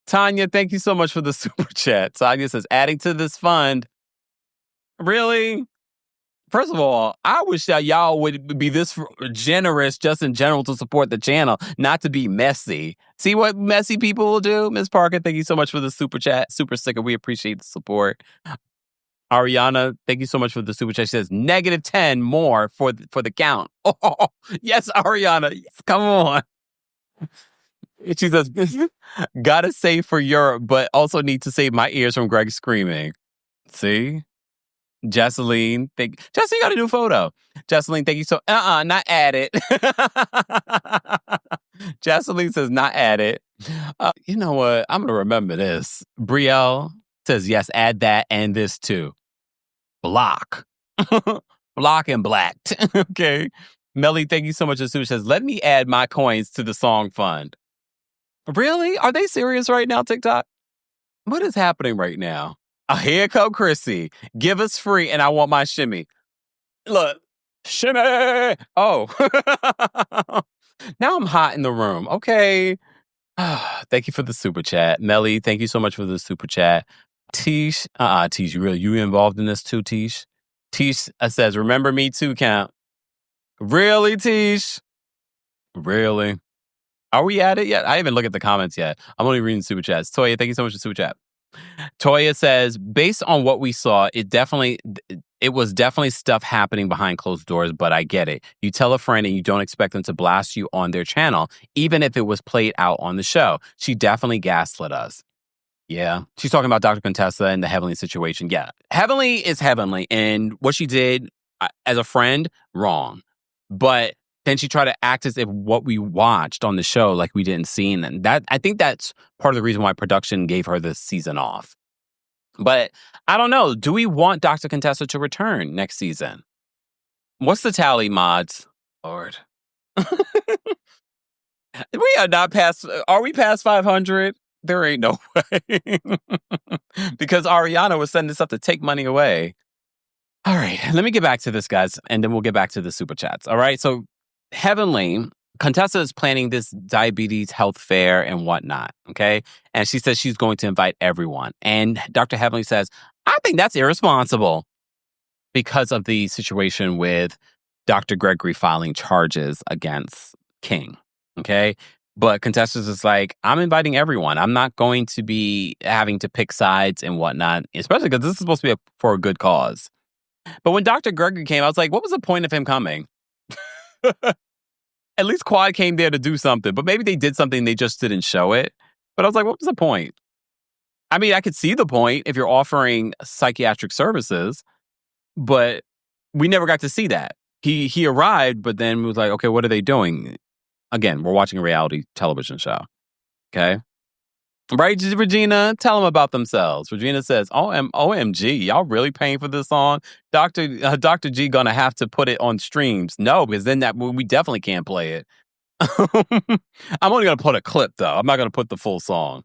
Speaker 1: Tanya, thank you so much for the super chat. Tanya says, adding to this fund. Really? First of all, I wish that y'all would be this generous just in general to support the channel, not to be messy. See what messy people will do? Ms. Parker, thank you so much for the super chat, super sticker. We appreciate the support. Ariana, thank you so much for the super chat. She says, -10 more for the count. Oh, yes, Ariana. Yes, come on. She says, gotta save for Europe, but also need to save my ears from Greg screaming. See? Jesseline, Jesseline got a new photo. Jesseline, thank you so not add it. Jesseline says not add it. You know what? I'm gonna remember this. Brielle says yes, add that and this too. Block. Block and blacked. Okay. Melly, thank you so much. As soon as says, let me add my coins to the song fund. Really? Are they serious right now, TikTok? What is happening right now? Here come Chrissy. Give us free and I want my shimmy. Look. Shimmy! Oh. Now I'm hot in the room. Okay. Thank you for the super chat. Melly, thank you so much for the super chat. Tish. Tish, you involved in this too, Tish? Tish says, remember me too, count. Really, Tish? Really? Are we at it yet? I haven't looked at the comments yet. I'm only reading super chats. Toya, thank you so much for super chat. Toya says, based on what we saw, it was definitely stuff happening behind closed doors, but I get it. You tell a friend and you don't expect them to blast you on their channel, even if it was played out on the show. She definitely gaslit us. Yeah. She's talking about Dr. Contessa and the Heavenly situation. Yeah. Heavenly is Heavenly. And what she did as a friend, wrong. But then she tried to act as if what we watched on the show, like we didn't see. And I think that's part of the reason why production gave her this season off. But I don't know. Do we want Dr. Contessa to return next season? What's the tally, mods? Lord. We are not past. Are we past 500? There ain't no way. Because Ariana was sending stuff to take money away. All right. Let me get back to this, guys. And then we'll get back to the super chats. All right. So Heavenly, Contessa is planning this diabetes health fair and whatnot, okay? And she says she's going to invite everyone. And Dr. Heavenly says, I think that's irresponsible because of the situation with Dr. Gregory filing charges against King, okay? But Contessa's is like, I'm inviting everyone. I'm not going to be having to pick sides and whatnot, especially because this is supposed to be for a good cause. But when Dr. Gregory came, I was like, what was the point of him coming? At least Quad came there to do something, but maybe they did something, they just didn't show it. But I was like, what was the point? I mean, I could see the point if you're offering psychiatric services, but we never got to see that. He arrived, but then was like, okay, what are they doing? Again, we're watching a reality television show. Okay. Right, Regina? Tell them about themselves. Regina says, OMG, y'all really paying for this song? Dr. G gonna have to put it on streams. No, because then we definitely can't play it. I'm only gonna put a clip, though. I'm not gonna put the full song.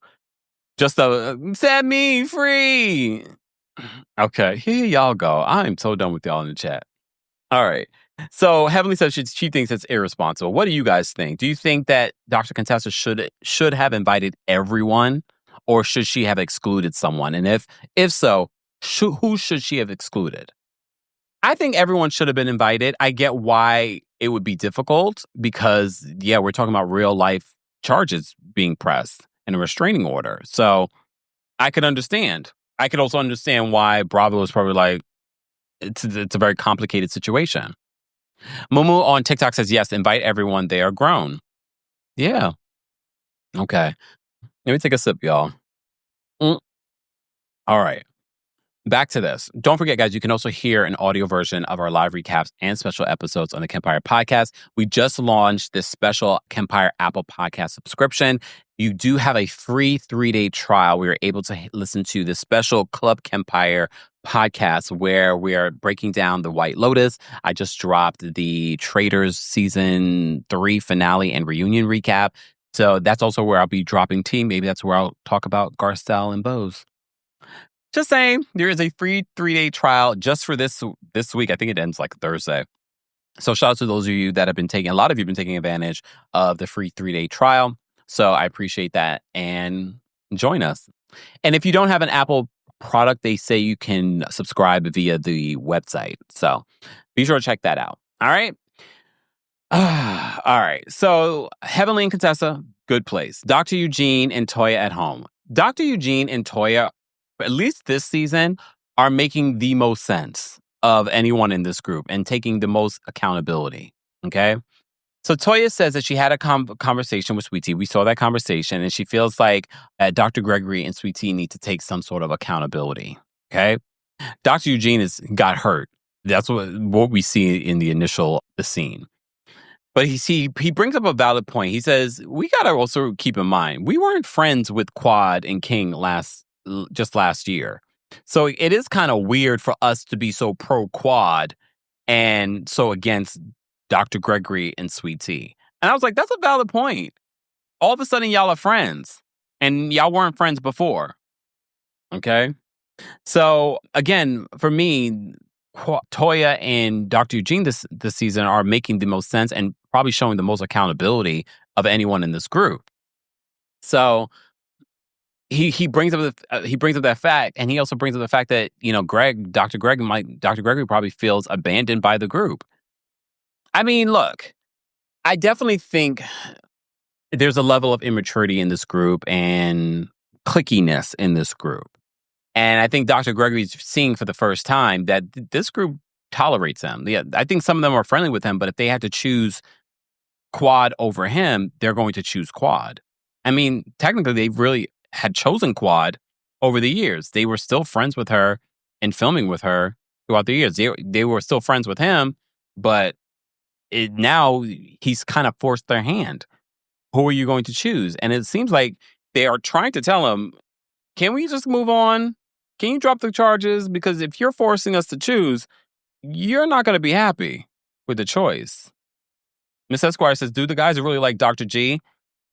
Speaker 1: Just set me free. Okay, here y'all go. I'm so done with y'all in the chat. All right. So Heavenly says she thinks it's irresponsible. What do you guys think? Do you think that Dr. Contessa should have invited everyone, or should she have excluded someone? And if so, who should she have excluded? I think everyone should have been invited. I get why it would be difficult because, yeah, we're talking about real life charges being pressed and a restraining order. So I could understand. I could also understand why Bravo was probably like, it's a very complicated situation. Mumu on TikTok says, yes, invite everyone. They are grown. Yeah. Okay. Let me take a sip, y'all. All right. Back to this. Don't forget, guys, you can also hear an audio version of our live recaps and special episodes on the Kempire podcast. We just launched this special Kempire Apple podcast subscription. You do have a free 3-day trial. We are able to listen to the special Club Kempire podcast where we are breaking down The White Lotus. I just dropped the Traitors season 3 finale and reunion recap. So that's also where I'll be dropping tea. Maybe that's where I'll talk about Garcelle and Bose. Just saying, there is a free 3-day trial just for this week. I think it ends like Thursday. So shout out to those of you that have been taking, a lot of you have been taking advantage of the free 3-day trial. So I appreciate that and join us. And if you don't have an Apple product, they say you can subscribe via the website. So be sure to check that out. All right. All right. So Heavenly and Contessa, good place. Dr. Eugene and Toya at home. Dr. Eugene and Toya, at least this season, are making the most sense of anyone in this group and taking the most accountability. Okay. So Toya says that she had a conversation with Sweet Tea. We saw that conversation, and she feels like Dr. Gregory and Sweet Tea need to take some sort of accountability. Okay. Dr. Eugene got hurt. That's what we see in the scene. But he brings up a valid point. He says, we got to also keep in mind, we weren't friends with Quad and King just last year. So it is kind of weird for us to be so pro Quad and so against Dr. Gregory and Sweet Tea. And I was like, that's a valid point. All of a sudden, y'all are friends. And y'all weren't friends before. Okay? So, again, for me, Toya and Dr. Eugene this season are making the most sense and probably showing the most accountability of anyone in this group. So he brings up that fact, and he also brings up the fact that Dr. Gregory probably feels abandoned by the group. I mean, look, I definitely think there's a level of immaturity in this group and clickiness in this group. And I think Dr. Gregory's seeing for the first time that this group tolerates him. Yeah, I think some of them are friendly with him, but if they had to choose Quad over him, they're going to choose Quad. I mean, technically, they really had chosen Quad over the years. They were still friends with her and filming with her throughout the years. They were still friends with him, but now he's kind of forced their hand. Who are you going to choose? And it seems like they are trying to tell him, can we just move on? Can you drop the charges? Because if you're forcing us to choose, you're not going to be happy with the choice. Miss Esquire says, do the guys really like Dr. G?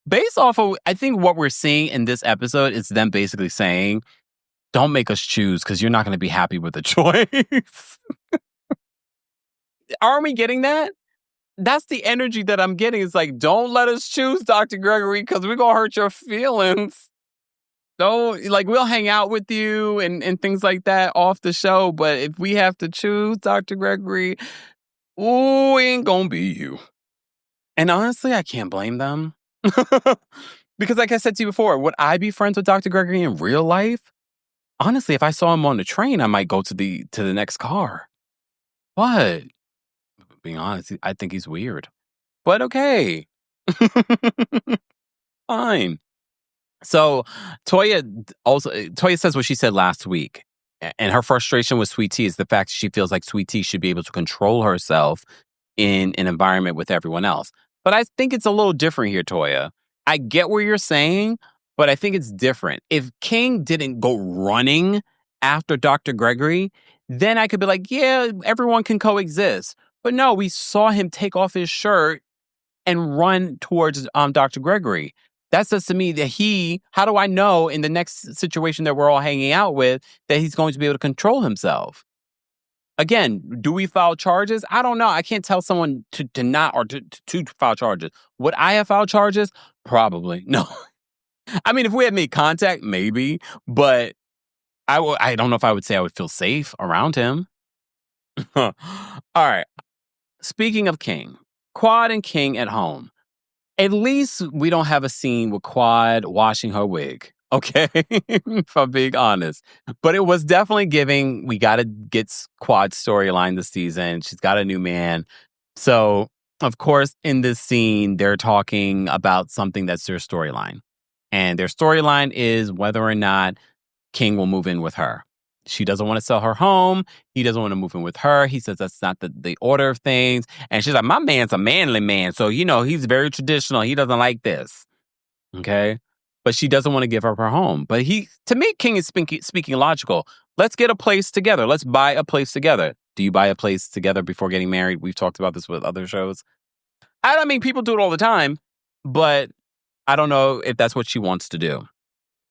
Speaker 1: Based off of, I think what we're seeing in this episode is them basically saying, don't make us choose because you're not going to be happy with the choice. Aren't we getting that? That's the energy that I'm getting. It's like, don't let us choose, Dr. Gregory, because we're going to hurt your feelings. Don't, we'll hang out with you and things like that off the show. But if we have to choose, Dr. Gregory, ooh, it ain't going to be you. And honestly, I can't blame them. Because like I said to you before, would I be friends with Dr. Gregory in real life? Honestly, if I saw him on the train, I might go to the next car. What? Being honest, I think he's weird. But okay. Fine. So Toya says what she said last week. And her frustration with Sweet Tea is the fact that she feels like Sweet Tea should be able to control herself in an environment with everyone else. But I think it's a little different here, Toya. I get what you're saying, but I think it's different. If King didn't go running after Dr. Gregory, then I could be like, yeah, everyone can coexist. But no, we saw him take off his shirt and run towards Dr. Gregory. That says to me that how do I know in the next situation that we're all hanging out with that he's going to be able to control himself? Again, do we file charges? I don't know. I can't tell someone to not or to file charges. Would I have filed charges? Probably. No. I mean, if we had made contact, maybe. But I don't know if I would say I would feel safe around him. All right. Speaking of King, Quad and King at home. At least we don't have a scene with Quad washing her wig. Okay, if I'm being honest. But it was definitely giving, we got to get Quad's storyline this season. She's got a new man. So, of course, in this scene, they're talking about something that's their storyline. And their storyline is whether or not King will move in with her. She doesn't want to sell her home. He doesn't want to move in with her. He says that's not the order of things. And she's like, my man's a manly man. So, he's very traditional. He doesn't like this. Okay. But she doesn't want to give up her home. But to me, King is speaking logical. Let's get a place together. Let's buy a place together. Do you buy a place together before getting married? We've talked about this with other shows. I mean, people do it all the time, but I don't know if that's what she wants to do.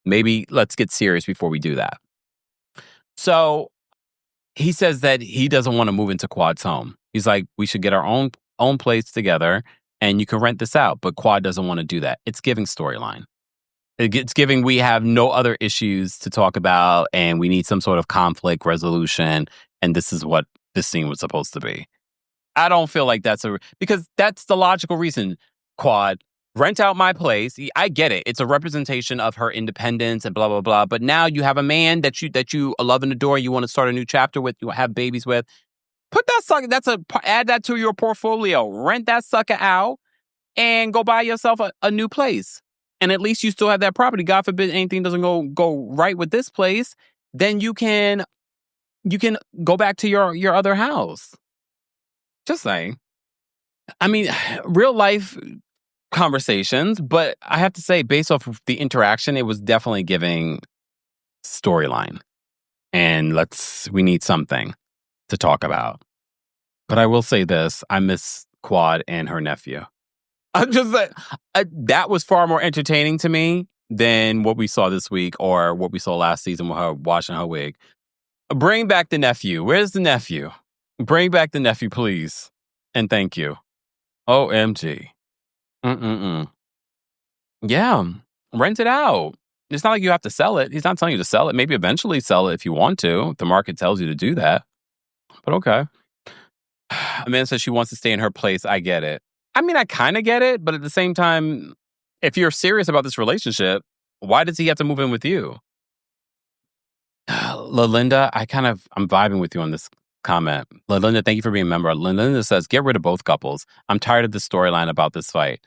Speaker 1: Maybe let's get serious before we do that. So he says that he doesn't want to move into Quad's home. He's like, we should get our own place together and you can rent this out. But Quad doesn't want to do that. It's giving storyline. It's giving we have no other issues to talk about and we need some sort of conflict resolution. And this is what this scene was supposed to be. I don't feel like because that's the logical reason. Quad, rent out my place. I get it. It's a representation of her independence and blah, blah, blah. But now you have a man that you love and adore. You want to start a new chapter with, you have babies with. Put that sucker, add that to your portfolio. Rent that sucker out and go buy yourself a new place. And at least you still have that property. God forbid anything doesn't go right with this place. Then you can go back to your other house. Just saying. I mean, real life conversations, but I have to say, based off of the interaction, it was definitely giving storyline. And we need something to talk about. But I will say this, I miss Quad and her nephew. I'm just like, that was far more entertaining to me than what we saw this week or what we saw last season with her washing her wig. Bring back the nephew. Where's the nephew? Bring back the nephew, please. And thank you. OMG. Yeah, rent it out. It's not like you have to sell it. He's not telling you to sell it. Maybe eventually sell it if you want to. If the market tells you to do that. But okay. Amanda says she wants to stay in her place. I get it. I mean, I kind of get it. But at the same time, if you're serious about this relationship, why does he have to move in with you? LaLinda, I'm vibing with you on this comment. LaLinda, thank you for being a member. LaLinda says, get rid of both couples. I'm tired of the storyline about this fight.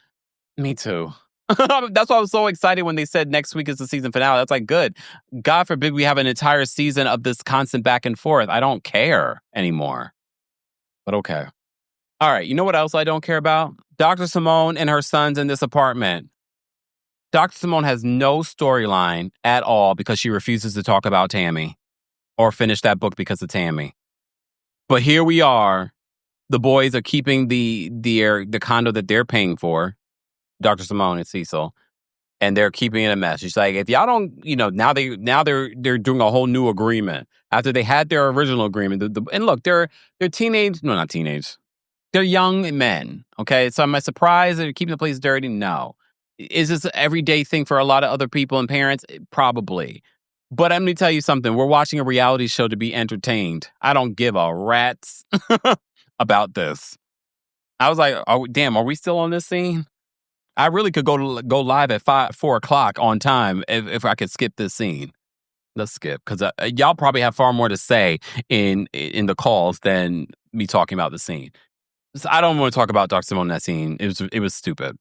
Speaker 1: Me too. That's why I was so excited when they said next week is the season finale. That's like, good. God forbid we have an entire season of this constant back and forth. I don't care anymore. But okay. All right. You know what else I don't care about? Dr. Simone and her sons in this apartment. Dr. Simone has no storyline at all because she refuses to talk about Tammy or finish that book because of Tammy. But here we are. The boys are keeping the condo that they're paying for, Dr. Simone and Cecil, and they're keeping it a mess. She's like, if y'all don't, now they're doing a whole new agreement after they had their original agreement. And look, they're teenage, no, not teenage. They're young men. Okay, so am I surprised that they're keeping the place dirty? No. Is this an everyday thing for a lot of other people and parents? Probably. But I'm going to tell you something. We're watching a reality show to be entertained. I don't give a rat's about this. I was like, damn, are we still on this scene? I really could go live at 4 o'clock on time if I could skip this scene. Let's skip, because y'all probably have far more to say in the calls than me talking about the scene. So I don't want to talk about Dr. Simone in that scene. It was stupid.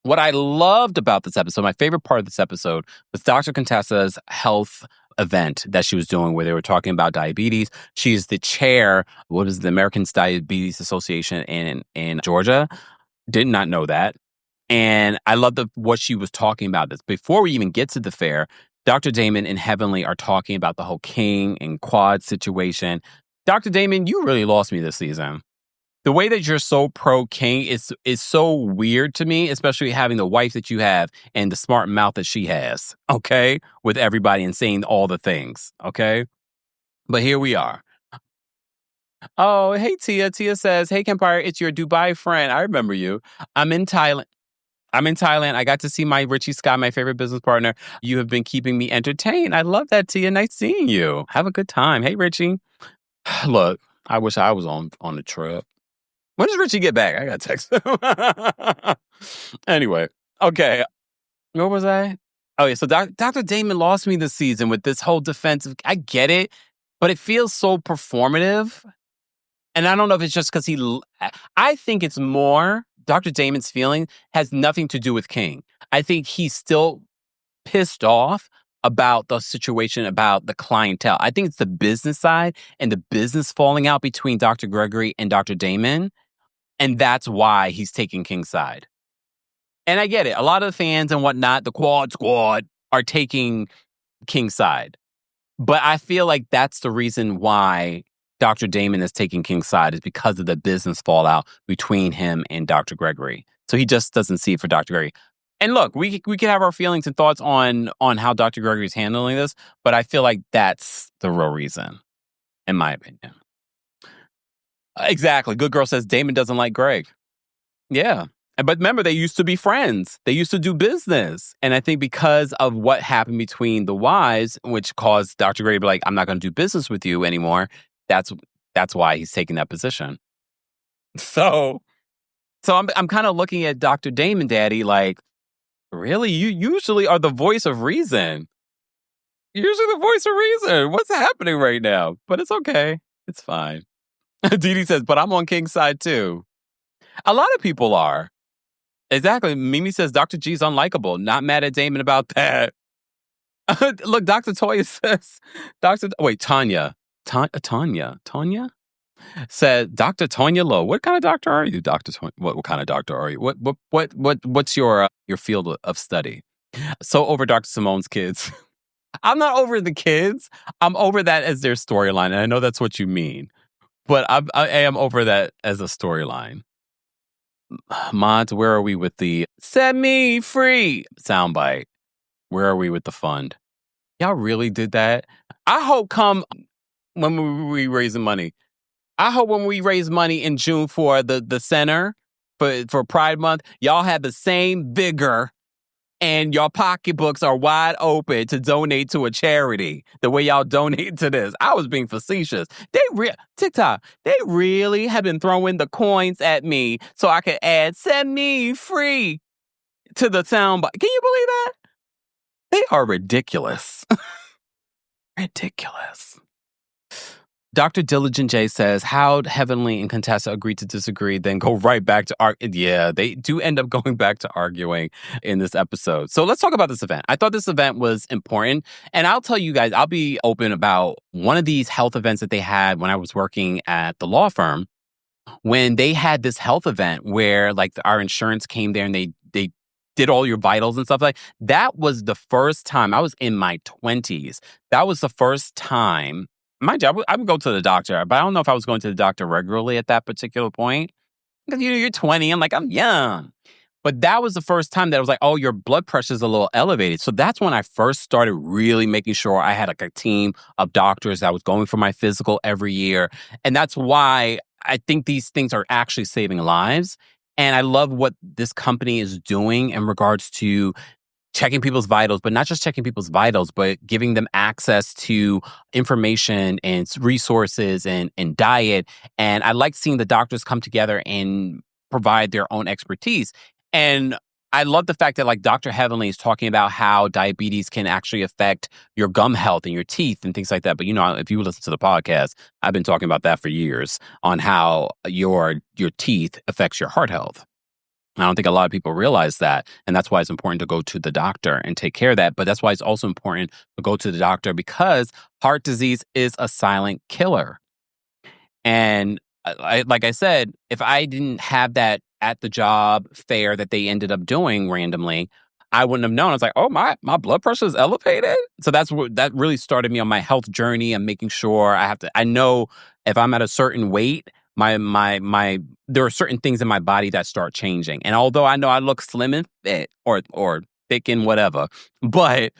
Speaker 1: What I loved about this episode, my favorite part of this episode, was Dr. Contessa's health event that she was doing where they were talking about diabetes. She's the chair, what is the American Diabetes Association in Georgia. Did not know that. And I love what she was talking about. This before we even get to the fair, Dr. Damon and Heavenly are talking about the whole King and Quad situation. Dr. Damon, you really lost me this season. The way that you're so pro King is so weird to me, especially having the wife that you have and the smart mouth that she has, okay? With everybody and saying all the things, okay? But here we are. Oh, hey, Tia. Tia says, hey, Kempire, it's your Dubai friend. I remember you. I'm in Thailand. I got to see my Richie Scott, my favorite business partner. You have been keeping me entertained. I love that, Tia. Nice seeing you. Have a good time. Hey, Richie. Look, I wish I was on the trip. When does Richie get back? I got to text him. Anyway, okay. Where was I? Oh, yeah. So Dr. Damon lost me this season with this whole defensive. I get it, but it feels so performative. And I don't know if it's just because I think it's more Dr. Damon's feeling has nothing to do with King. I think he's still pissed off about the situation, about the clientele. I think it's the business side and the business falling out between Dr. Gregory and Dr. Damon. And that's why he's taking King's side. And I get it. A lot of the fans and whatnot, the Quad Squad, are taking King's side. But I feel like that's the reason why Dr. Damon is taking King's side, is because of the business fallout between him and Dr. Gregory. So he just doesn't see it for Dr. Gregory. And look, we can have our feelings and thoughts on how Dr. Gregory is handling this, but I feel like that's the real reason, in my opinion. Exactly. Good Girl says Damon doesn't like Greg. Yeah. But remember, they used to be friends. They used to do business. And I think because of what happened between the wives, which caused Dr. Gregory to be like, I'm not going to do business with you anymore, that's why he's taking that position. So I'm kind of looking at Dr. Damon Daddy like, really? You usually are the voice of reason. Usually the voice of reason. What's happening right now? But it's okay. It's fine. Didi says, but I'm on King's side too. A lot of people are. Exactly. Mimi says, Dr. G's unlikable. Not mad at Damon about that. Look, Dr. Toya says, Tanya said, Dr. Tonya Lowe. What kind of doctor are you, Dr. Tonya? What kind of doctor are you? What's your field of study? So over Dr. Simone's kids. I'm not over the kids. I'm over that as their storyline. And I know that's what you mean. But I am over that as a storyline. Mods, where are we with the set me free soundbite? Where are we with the fund? Y'all really did that? I hope when we raising money. I hope when we raise money in June for the center for Pride Month, y'all have the same vigor and your pocketbooks are wide open to donate to a charity the way y'all donate to this. I was being facetious. TikTok, they really have been throwing the coins at me so I could add "Set Me Free" to the soundbite. Can you believe that? They are ridiculous. Ridiculous. Dr. Diligent J says, how'd Heavenly and Contessa agree to disagree, then go right back to Yeah, they do end up going back to arguing in this episode. So let's talk about this event. I thought this event was important. And I'll tell you guys, I'll be open about one of these health events that they had when I was working at the law firm. When they had this health event where like our insurance came there and they did all your vitals and stuff like that. Was the first time. I was in my 20s. That was the first time. Mind you, I would go to the doctor, but I don't know if I was going to the doctor regularly at that particular point. Because you're 20, I'm young. But that was the first time that I was like, oh, your blood pressure is a little elevated. So that's when I first started really making sure I had like a team of doctors that was going for my physical every year. And that's why I think these things are actually saving lives. And I love what this company is doing in regards to checking people's vitals, but not just checking people's vitals, but giving them access to information and resources and diet. And I like seeing the doctors come together and provide their own expertise. And I love the fact that like Dr. Heavenly is talking about how diabetes can actually affect your gum health and your teeth and things like that. But you know, if you listen to the podcast, I've been talking about that for years on how your teeth affects your heart health. I don't think a lot of people realize that. And that's why it's important to go to the doctor and take care of that. But that's why it's also important to go to the doctor, because heart disease is a silent killer. And like I said, if I didn't have that at the job fair that they ended up doing randomly, I wouldn't have known. I was like, oh, my blood pressure is elevated. So that really started me on my health journey and making sure I know if I'm at a certain weight, there are certain things in my body that start changing. And although I know I look slim and fit or thick and whatever, but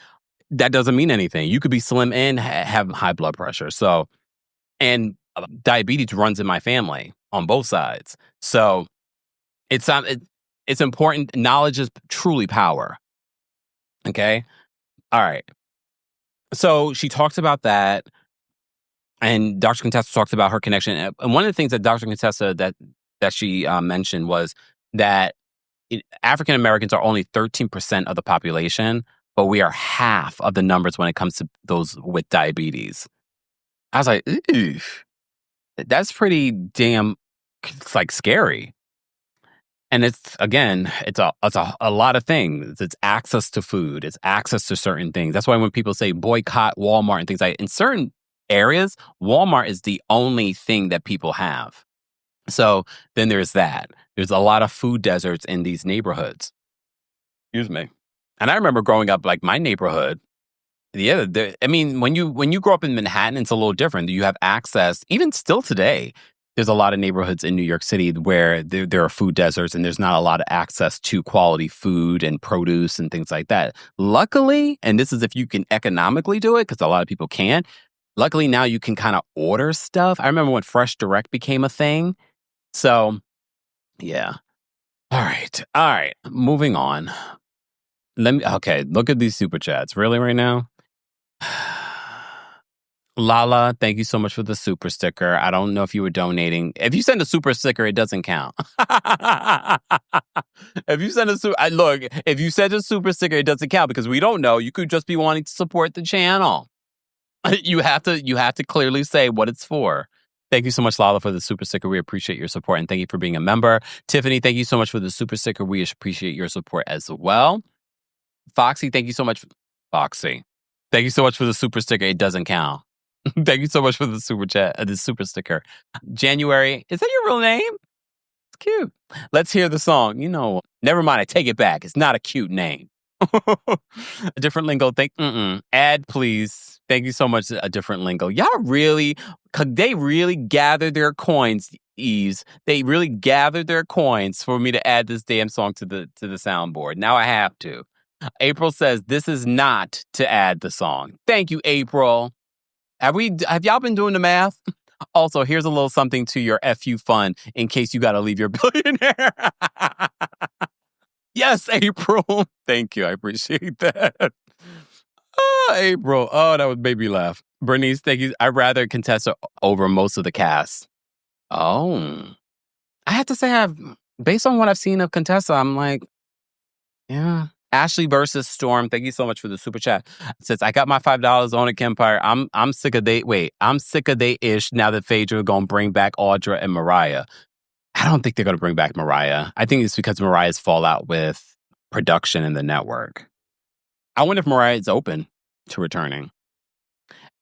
Speaker 1: that doesn't mean anything. You could be slim and have high blood pressure. So, and diabetes runs in my family on both sides. So it's important. Knowledge is truly power. Okay. All right. So she talks about that. And Dr. Contessa talks about her connection. And one of the things that Dr. Contessa that she mentioned was that African Americans are only 13% of the population, but we are half of the numbers when it comes to those with diabetes. I was like, ooh, that's pretty damn scary. And it's a lot of things. It's access to food. It's access to certain things. That's why when people say boycott Walmart and things like in certain areas, Walmart is the only thing that people have. So then there's that. There's a lot of food deserts in these neighborhoods. Excuse me. And I remember growing up, like my neighborhood. Yeah, when you grow up in Manhattan, it's a little different. You have access, even still today. There's a lot of neighborhoods in New York City where there are food deserts and there's not a lot of access to quality food and produce and things like that. Luckily, and this is if you can economically do it, because a lot of people can't. Luckily, now you can kind of order stuff. I remember when Fresh Direct became a thing. So, yeah. All right. Moving on. Okay, look at these super chats. Really, right now? Lala, thank you so much for the super sticker. I don't know if you were donating. If you send a super sticker, it doesn't count. If you send a super sticker, it doesn't count because we don't know. You could just be wanting to support the channel. You have to clearly say what it's for. Thank you so much, Lala, for the super sticker. We appreciate your support, and thank you for being a member. Tiffany, thank you so much for the super sticker. We appreciate your support as well. Foxy, thank you so much. Foxy, thank you so much for the super sticker. It doesn't count. Thank you so much for the super chat, the super sticker. January, is that your real name? It's cute. Let's hear the song. Never mind. I take it back. It's not a cute name. A different lingo. Add, please. Thank you so much. A different lingo. Y'all they really gathered their coins, Eves. They really gathered their coins for me to add this damn song to the soundboard. Now I have to. April says this is not to add the song. Thank you, April. Have y'all been doing the math? Also, here's a little something to your FU fund in case you got to leave your billionaire. Yes, April. Thank you. I appreciate that. Oh, April. Oh, that would make me laugh. Bernice, thank you. I'd rather Contessa over most of the cast. Oh. I have to say, based on what I've seen of Contessa, I'm like, yeah. Ashley versus Storm, thank you so much for the super chat. It says, I got my $5 on a Kempire. I'm sick of I'm sick of they-ish now that Phaedra are going to bring back Audra and Mariah. I don't think they're going to bring back Mariah. I think it's because Mariah's fallout with production and the network. I wonder if Mariah is open to returning.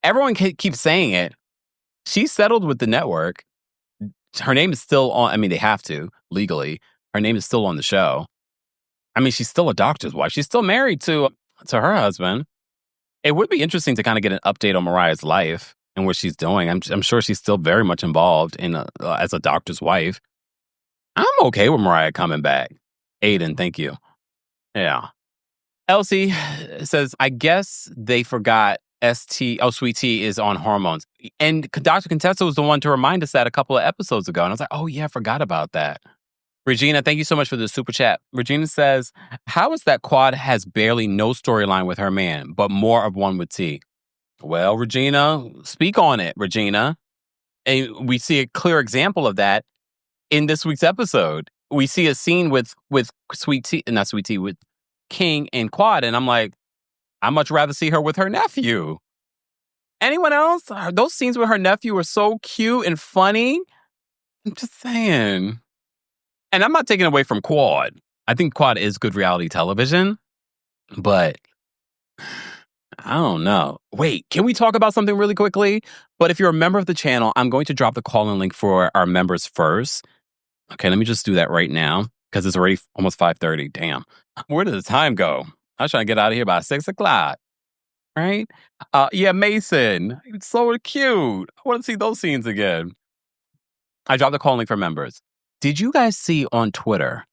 Speaker 1: Everyone keeps saying it. She's settled with the network. Her name is still on. I mean, they have to, legally. Her name is still on the show. I mean, she's still a doctor's wife. She's still married to her husband. It would be interesting to kind of get an update on Mariah's life and what she's doing. I'm sure she's still very much involved as a doctor's wife. I'm okay with Mariah coming back. Aiden, thank you. Yeah. Elsie says, I guess they forgot Sweet Tea is on hormones. And Dr. Contessa was the one to remind us that a couple of episodes ago. And I was like, oh yeah, I forgot about that. Regina, thank you so much for the super chat. Regina says, how is that Quad has barely no storyline with her man, but more of one with T? Well, Regina, speak on it, Regina. And we see a clear example of that in this week's episode. We see a scene with Sweet Tea, not Sweet Tea, with King and Quad. And I'm like, I'd much rather see her with her nephew. Anyone else? Those scenes with her nephew were so cute and funny. I'm just saying. And I'm not taking away from Quad. I think Quad is good reality television, but I don't know. Wait, can we talk about something really quickly? But if you're a member of the channel, I'm going to drop the call-in link for our members first. Okay, let me just do that right now because it's already almost 5:30. Damn. Where did the time go? I was trying to get out of here by 6 o'clock. Right? Yeah, Mason. It's so cute. I want to see those scenes again. I dropped the call link for members. Did you guys see on Twitter?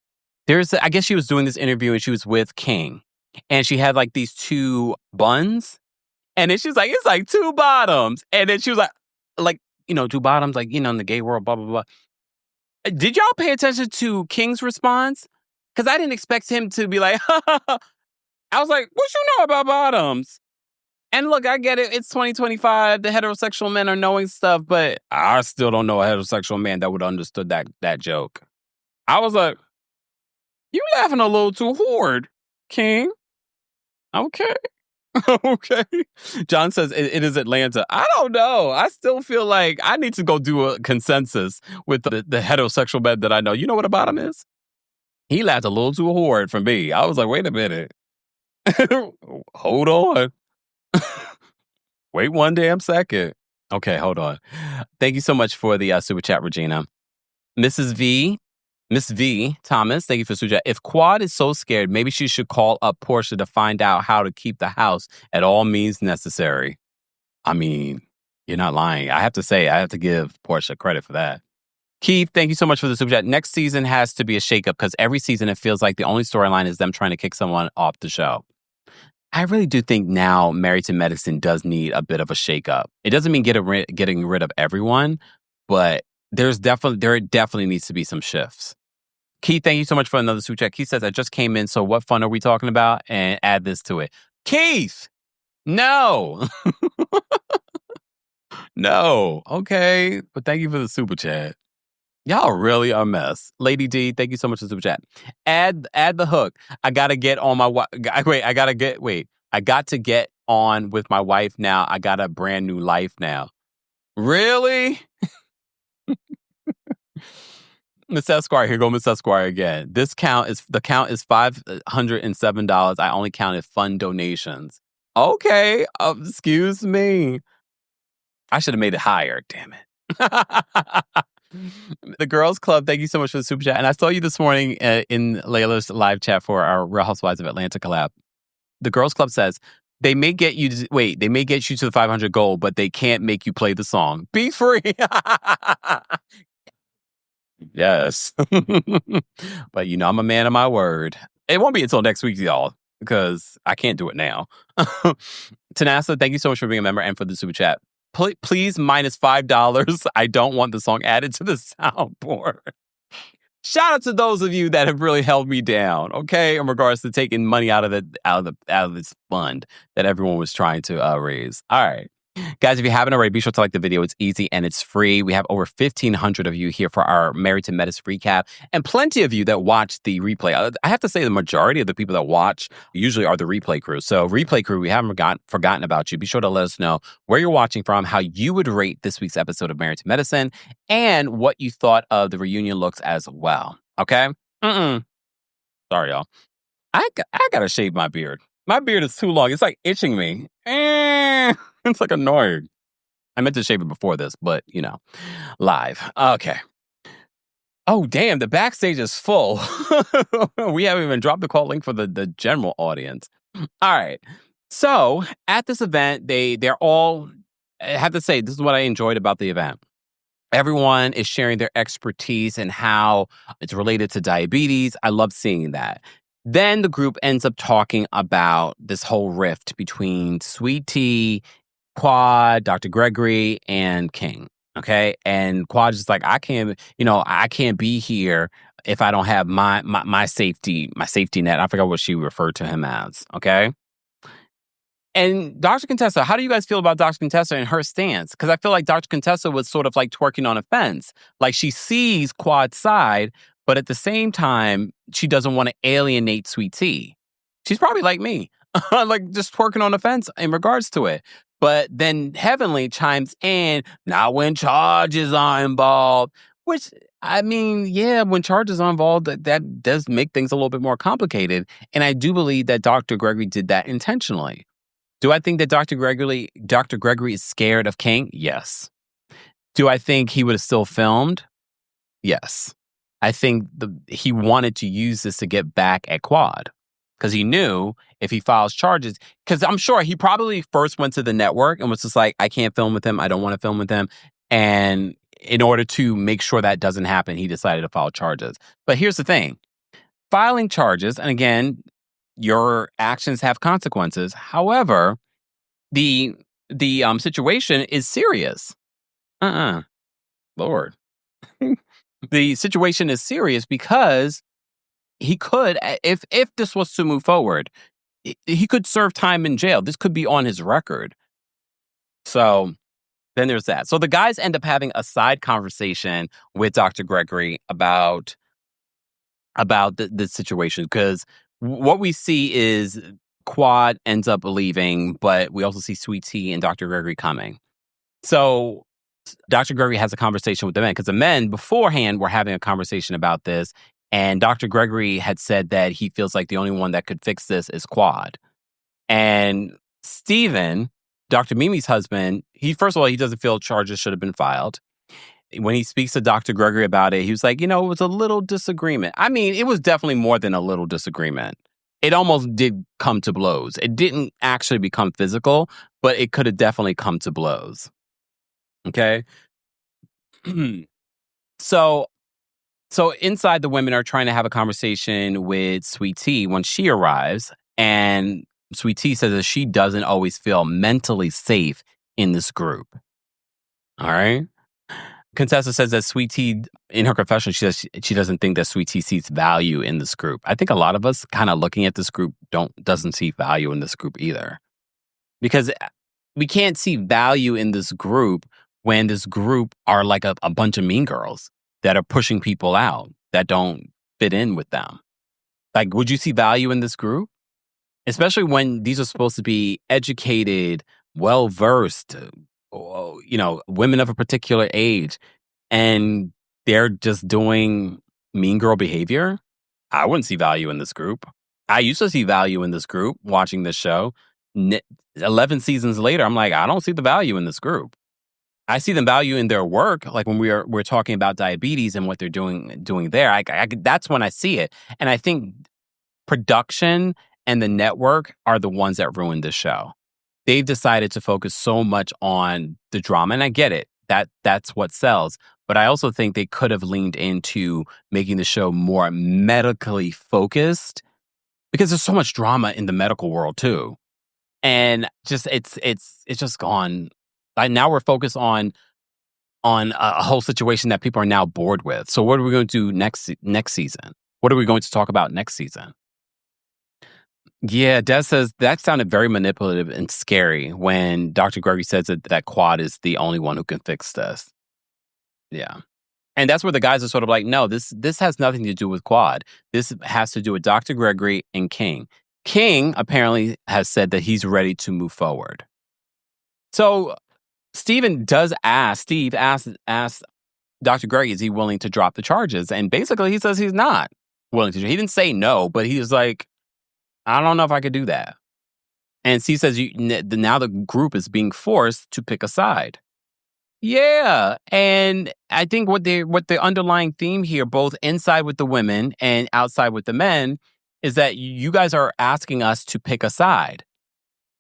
Speaker 1: I guess she was doing this interview and she was with King. And she had like these two buns. And then she was like, it's like two bottoms. And then she was like, two bottoms, like, in the gay world, blah, blah, blah. Did y'all pay attention to King's response? Because I didn't expect him to be like, I was like, what you know about bottoms? And look, I get it. It's 2025. The heterosexual men are knowing stuff, but I still don't know a heterosexual man that would have understood that joke. I was like, you laughing a little too hard, King. Okay. Okay. John says it is Atlanta. I don't know. I still feel like I need to go do a consensus with the heterosexual men that I know. You know what a bottom is? He laughed a little too hard for me. I was like, wait a minute. Hold on. Wait one damn second. Okay, hold on. Thank you so much for the super chat, Regina. Miss V. Thomas, thank you for the super chat. If Quad is so scared, maybe she should call up Portia to find out how to keep the house at all means necessary. I mean, you're not lying. I have to say, I have to give Portia credit for that. Keith, thank you so much for the super chat. Next season has to be a shakeup because every season it feels like the only storyline is them trying to kick someone off the show. I really do think now Married to Medicine does need a bit of a shakeup. It doesn't mean getting rid of everyone, but there definitely needs to be some shifts. Keith, thank you so much for another super chat. Keith says, I just came in, so what fun are we talking about? And add this to it. Keith! No! No. Okay. But thank you for the super chat. Y'all really a mess. Lady D, thank you so much for the super chat. Add the hook. I got to get on my I got to get on with my wife now. I got a brand new life now. Really? Miss Esquire, here go Miss Esquire again. The count is $507. I only counted fund donations. Okay, excuse me. I should have made it higher. Damn it. The Girls Club, thank you so much for the super chat. And I saw you this morning in Layla's live chat for our Real Housewives of Atlanta collab. The Girls Club says, they may get you to the 500 goal, but they can't make you play the song. Be free. Yes. But I'm a man of my word. It won't be until next week, y'all, because I can't do it now. Tanasa, thank you so much for being a member and for the super chat. Please minus $5. I don't want the song added to the soundboard. Shout out to those of you that have really held me down, okay, in regards to taking money out of this fund that everyone was trying to raise. All right. Guys, if you haven't already, be sure to like the video. It's easy and it's free. We have over 1,500 of you here for our Married to Medicine recap and plenty of you that watch the replay. I have to say the majority of the people that watch usually are the replay crew. So replay crew, we haven't forgotten about you. Be sure to let us know where you're watching from, how you would rate this week's episode of Married to Medicine, and what you thought of the reunion looks as well. Okay? Sorry, y'all. I got to shave my beard. My beard is too long. It's like itching me. It's like annoying. I meant to shave it before this, but, live. Okay. Oh, damn. The backstage is full. We haven't even dropped the call link for the general audience. All right. So at this event, they're all, I have to say, this is what I enjoyed about the event. Everyone is sharing their expertise and how it's related to diabetes. I love seeing that. Then the group ends up talking about this whole rift between Sweet Tea, Quad, Dr. Gregory, and King. Okay. And Quad's just like, I can't be here if I don't have my safety net. I forgot what she referred to him as. Okay. And Dr. Contessa, how do you guys feel about Dr. Contessa and her stance? Because I feel like Dr. Contessa was sort of like twerking on a fence. Like she sees Quad's side, but at the same time, she doesn't want to alienate Sweet Tea. She's probably like me, like just twerking on the fence in regards to it. But then Heavenly chimes in, not when charges are involved, which I mean, yeah, when charges are involved, that does make things a little bit more complicated. And I do believe that Dr. Gregory did that intentionally. Do I think that Dr. Gregory is scared of King? Yes. Do I think he would have still filmed? Yes. I think he wanted to use this to get back at Quad because he knew if he files charges, because I'm sure he probably first went to the network and was just like, I can't film with him. I don't want to film with him. And in order to make sure that doesn't happen, he decided to file charges. But here's the thing. Filing charges, and again, your actions have consequences. However, the situation is serious. Lord. The situation is serious because he could, if this was to move forward, he could serve time in jail. This could be on his record. So then there's that. So the guys end up having a side conversation with Dr. Gregory about the situation, because what we see is Quad ends up leaving, but we also see Sweet Tea and Dr. Gregory coming. So Dr. Gregory has a conversation with the men, because the men beforehand were having a conversation about this, and Dr. Gregory had said that he feels like the only one that could fix this is Quad. And Steven, Dr. Mimi's husband, first of all, he doesn't feel charges should have been filed. When he speaks to Dr. Gregory about it, he was like, it was a little disagreement. I mean, it was definitely more than a little disagreement. It almost did come to blows. It didn't actually become physical, but it could have definitely come to blows. Okay? So inside, the women are trying to have a conversation with Sweet Tea when she arrives, and Sweet Tea says that she doesn't always feel mentally safe in this group. All right? Contessa says that Sweet Tea, in her confession, she says she doesn't think that Sweet Tea sees value in this group. I think a lot of us kind of looking at this group doesn't see value in this group either. Because we can't see value in this group when this group are like a bunch of mean girls that are pushing people out that don't fit in with them. Like, would you see value in this group? Especially when these are supposed to be educated, well-versed, women of a particular age, and they're just doing mean girl behavior. I wouldn't see value in this group. I used to see value in this group watching this show. 11 seasons later, I'm like, I don't see the value in this group. I see the value in their work, like when we're talking about diabetes and what they're doing there. That's when I see it. And I think production and the network are the ones that ruined this show. They've decided to focus so much on the drama, and I get it. That's what sells. But I also think they could have leaned into making the show more medically focused, because there's so much drama in the medical world too. And just it's just gone. Like, now we're focused on a whole situation that people are now bored with. So what are we going to do next season? What are we going to talk about next season? Yeah, Des says that sounded very manipulative and scary when Dr. Gregory says that Quad is the only one who can fix this. Yeah. And that's where the guys are sort of like, no, this has nothing to do with Quad. This has to do with Dr. Gregory and King. King apparently has said that he's ready to move forward. So Steve asks Dr. Gregory, is he willing to drop the charges? And basically he says he's not willing to. He didn't say no, but he was like, I don't know if I could do that. And Steve says now the group is being forced to pick a side. Yeah. And I think what the underlying theme here, both inside with the women and outside with the men, is that you guys are asking us to pick a side.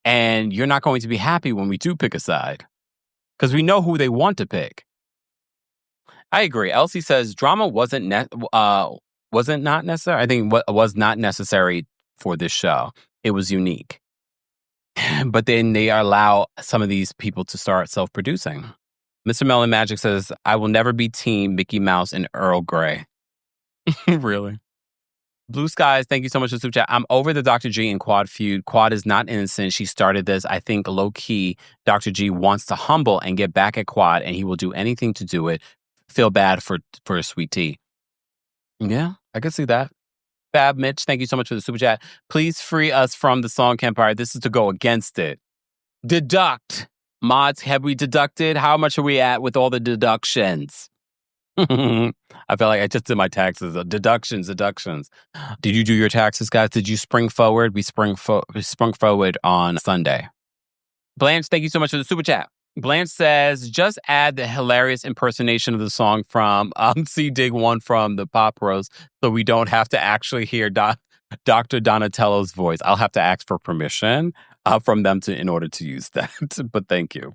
Speaker 1: And you're not going to be happy when we do pick a side, because we know who they want to pick. I agree. Elsie says drama wasn't not necessary. I think was not necessary for this show. It was unique. But then they allow some of these people to start self-producing. Mr. Melon Magic says, I will never be team Mickey Mouse and Earl Grey. Really? Blue Skies, thank you so much for the super chat. I'm over the Dr. G and Quad feud. Quad is not innocent. She started this. I think low-key, Dr. G wants to humble and get back at Quad, and he will do anything to do it. Feel bad for Sweet Tea. Yeah, I can see that. Fab Mitch, thank you so much for the super chat. Please free us from the song Kempire. This is to go against it. Deduct. Mods, have we deducted? How much are we at with all the deductions? I feel like I just did my taxes. Deductions. Did you do your taxes, guys? Did you spring forward? We sprung forward on Sunday. Blanche, thank you so much for the super chat. Blanche says, just add the hilarious impersonation of the song from C Dig 1 from the Pop Rose so we don't have to actually hear Dr. Donatello's voice. I'll have to ask for permission from them in order to use that. But thank you.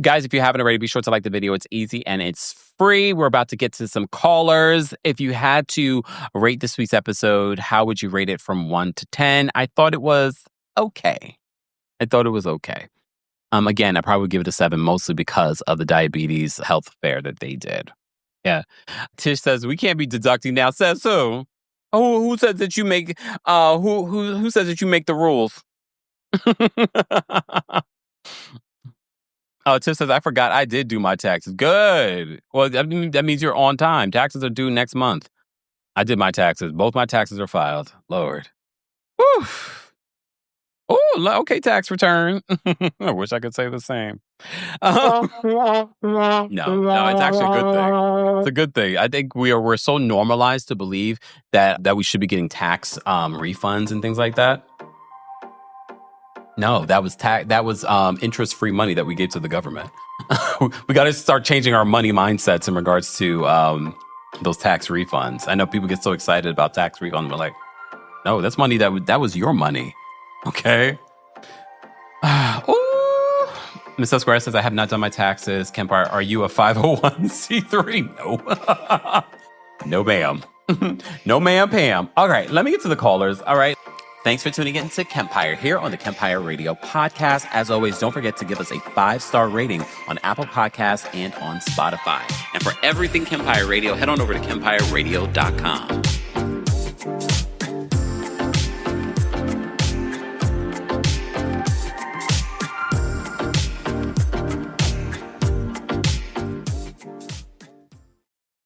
Speaker 1: Guys, if you haven't already, be sure to like the video. It's easy and it's free. We're about to get to some callers. If you had to rate this week's episode, how would you rate it from 1 to 10? I thought it was okay. Again, I probably would give it a 7, mostly because of the diabetes health fair that they did. Yeah. Tish says, we can't be deducting now. Says who? Oh, who says that you make, who says that you make the rules? Oh, Tish says, I forgot I did do my taxes. Good. Well, that means you're on time. Taxes are due next month. I did my taxes. Both my taxes are filed. Lord. Whew. Oh, okay, tax return. I wish I could say the same. No, it's actually a good thing. It's a good thing. I think we're so normalized to believe that we should be getting tax refunds and things like that. No, that was interest-free money that we gave to the government. We got to start changing our money mindsets in regards to those tax refunds. I know people get so excited about tax refunds. We're like, no, that's money that was your money. Okay. Ms. Esquire says, I have not done my taxes. Kempire, are you a 501c3? No. No, ma'am. No, ma'am, Pam. All right, let me get to the callers. All right. Thanks for tuning in to Kempire here on the Kempire Radio podcast. As always, don't forget to give us a 5-star rating on Apple Podcasts and on Spotify. And for everything Kempire Radio, head on over to kempireradio.com.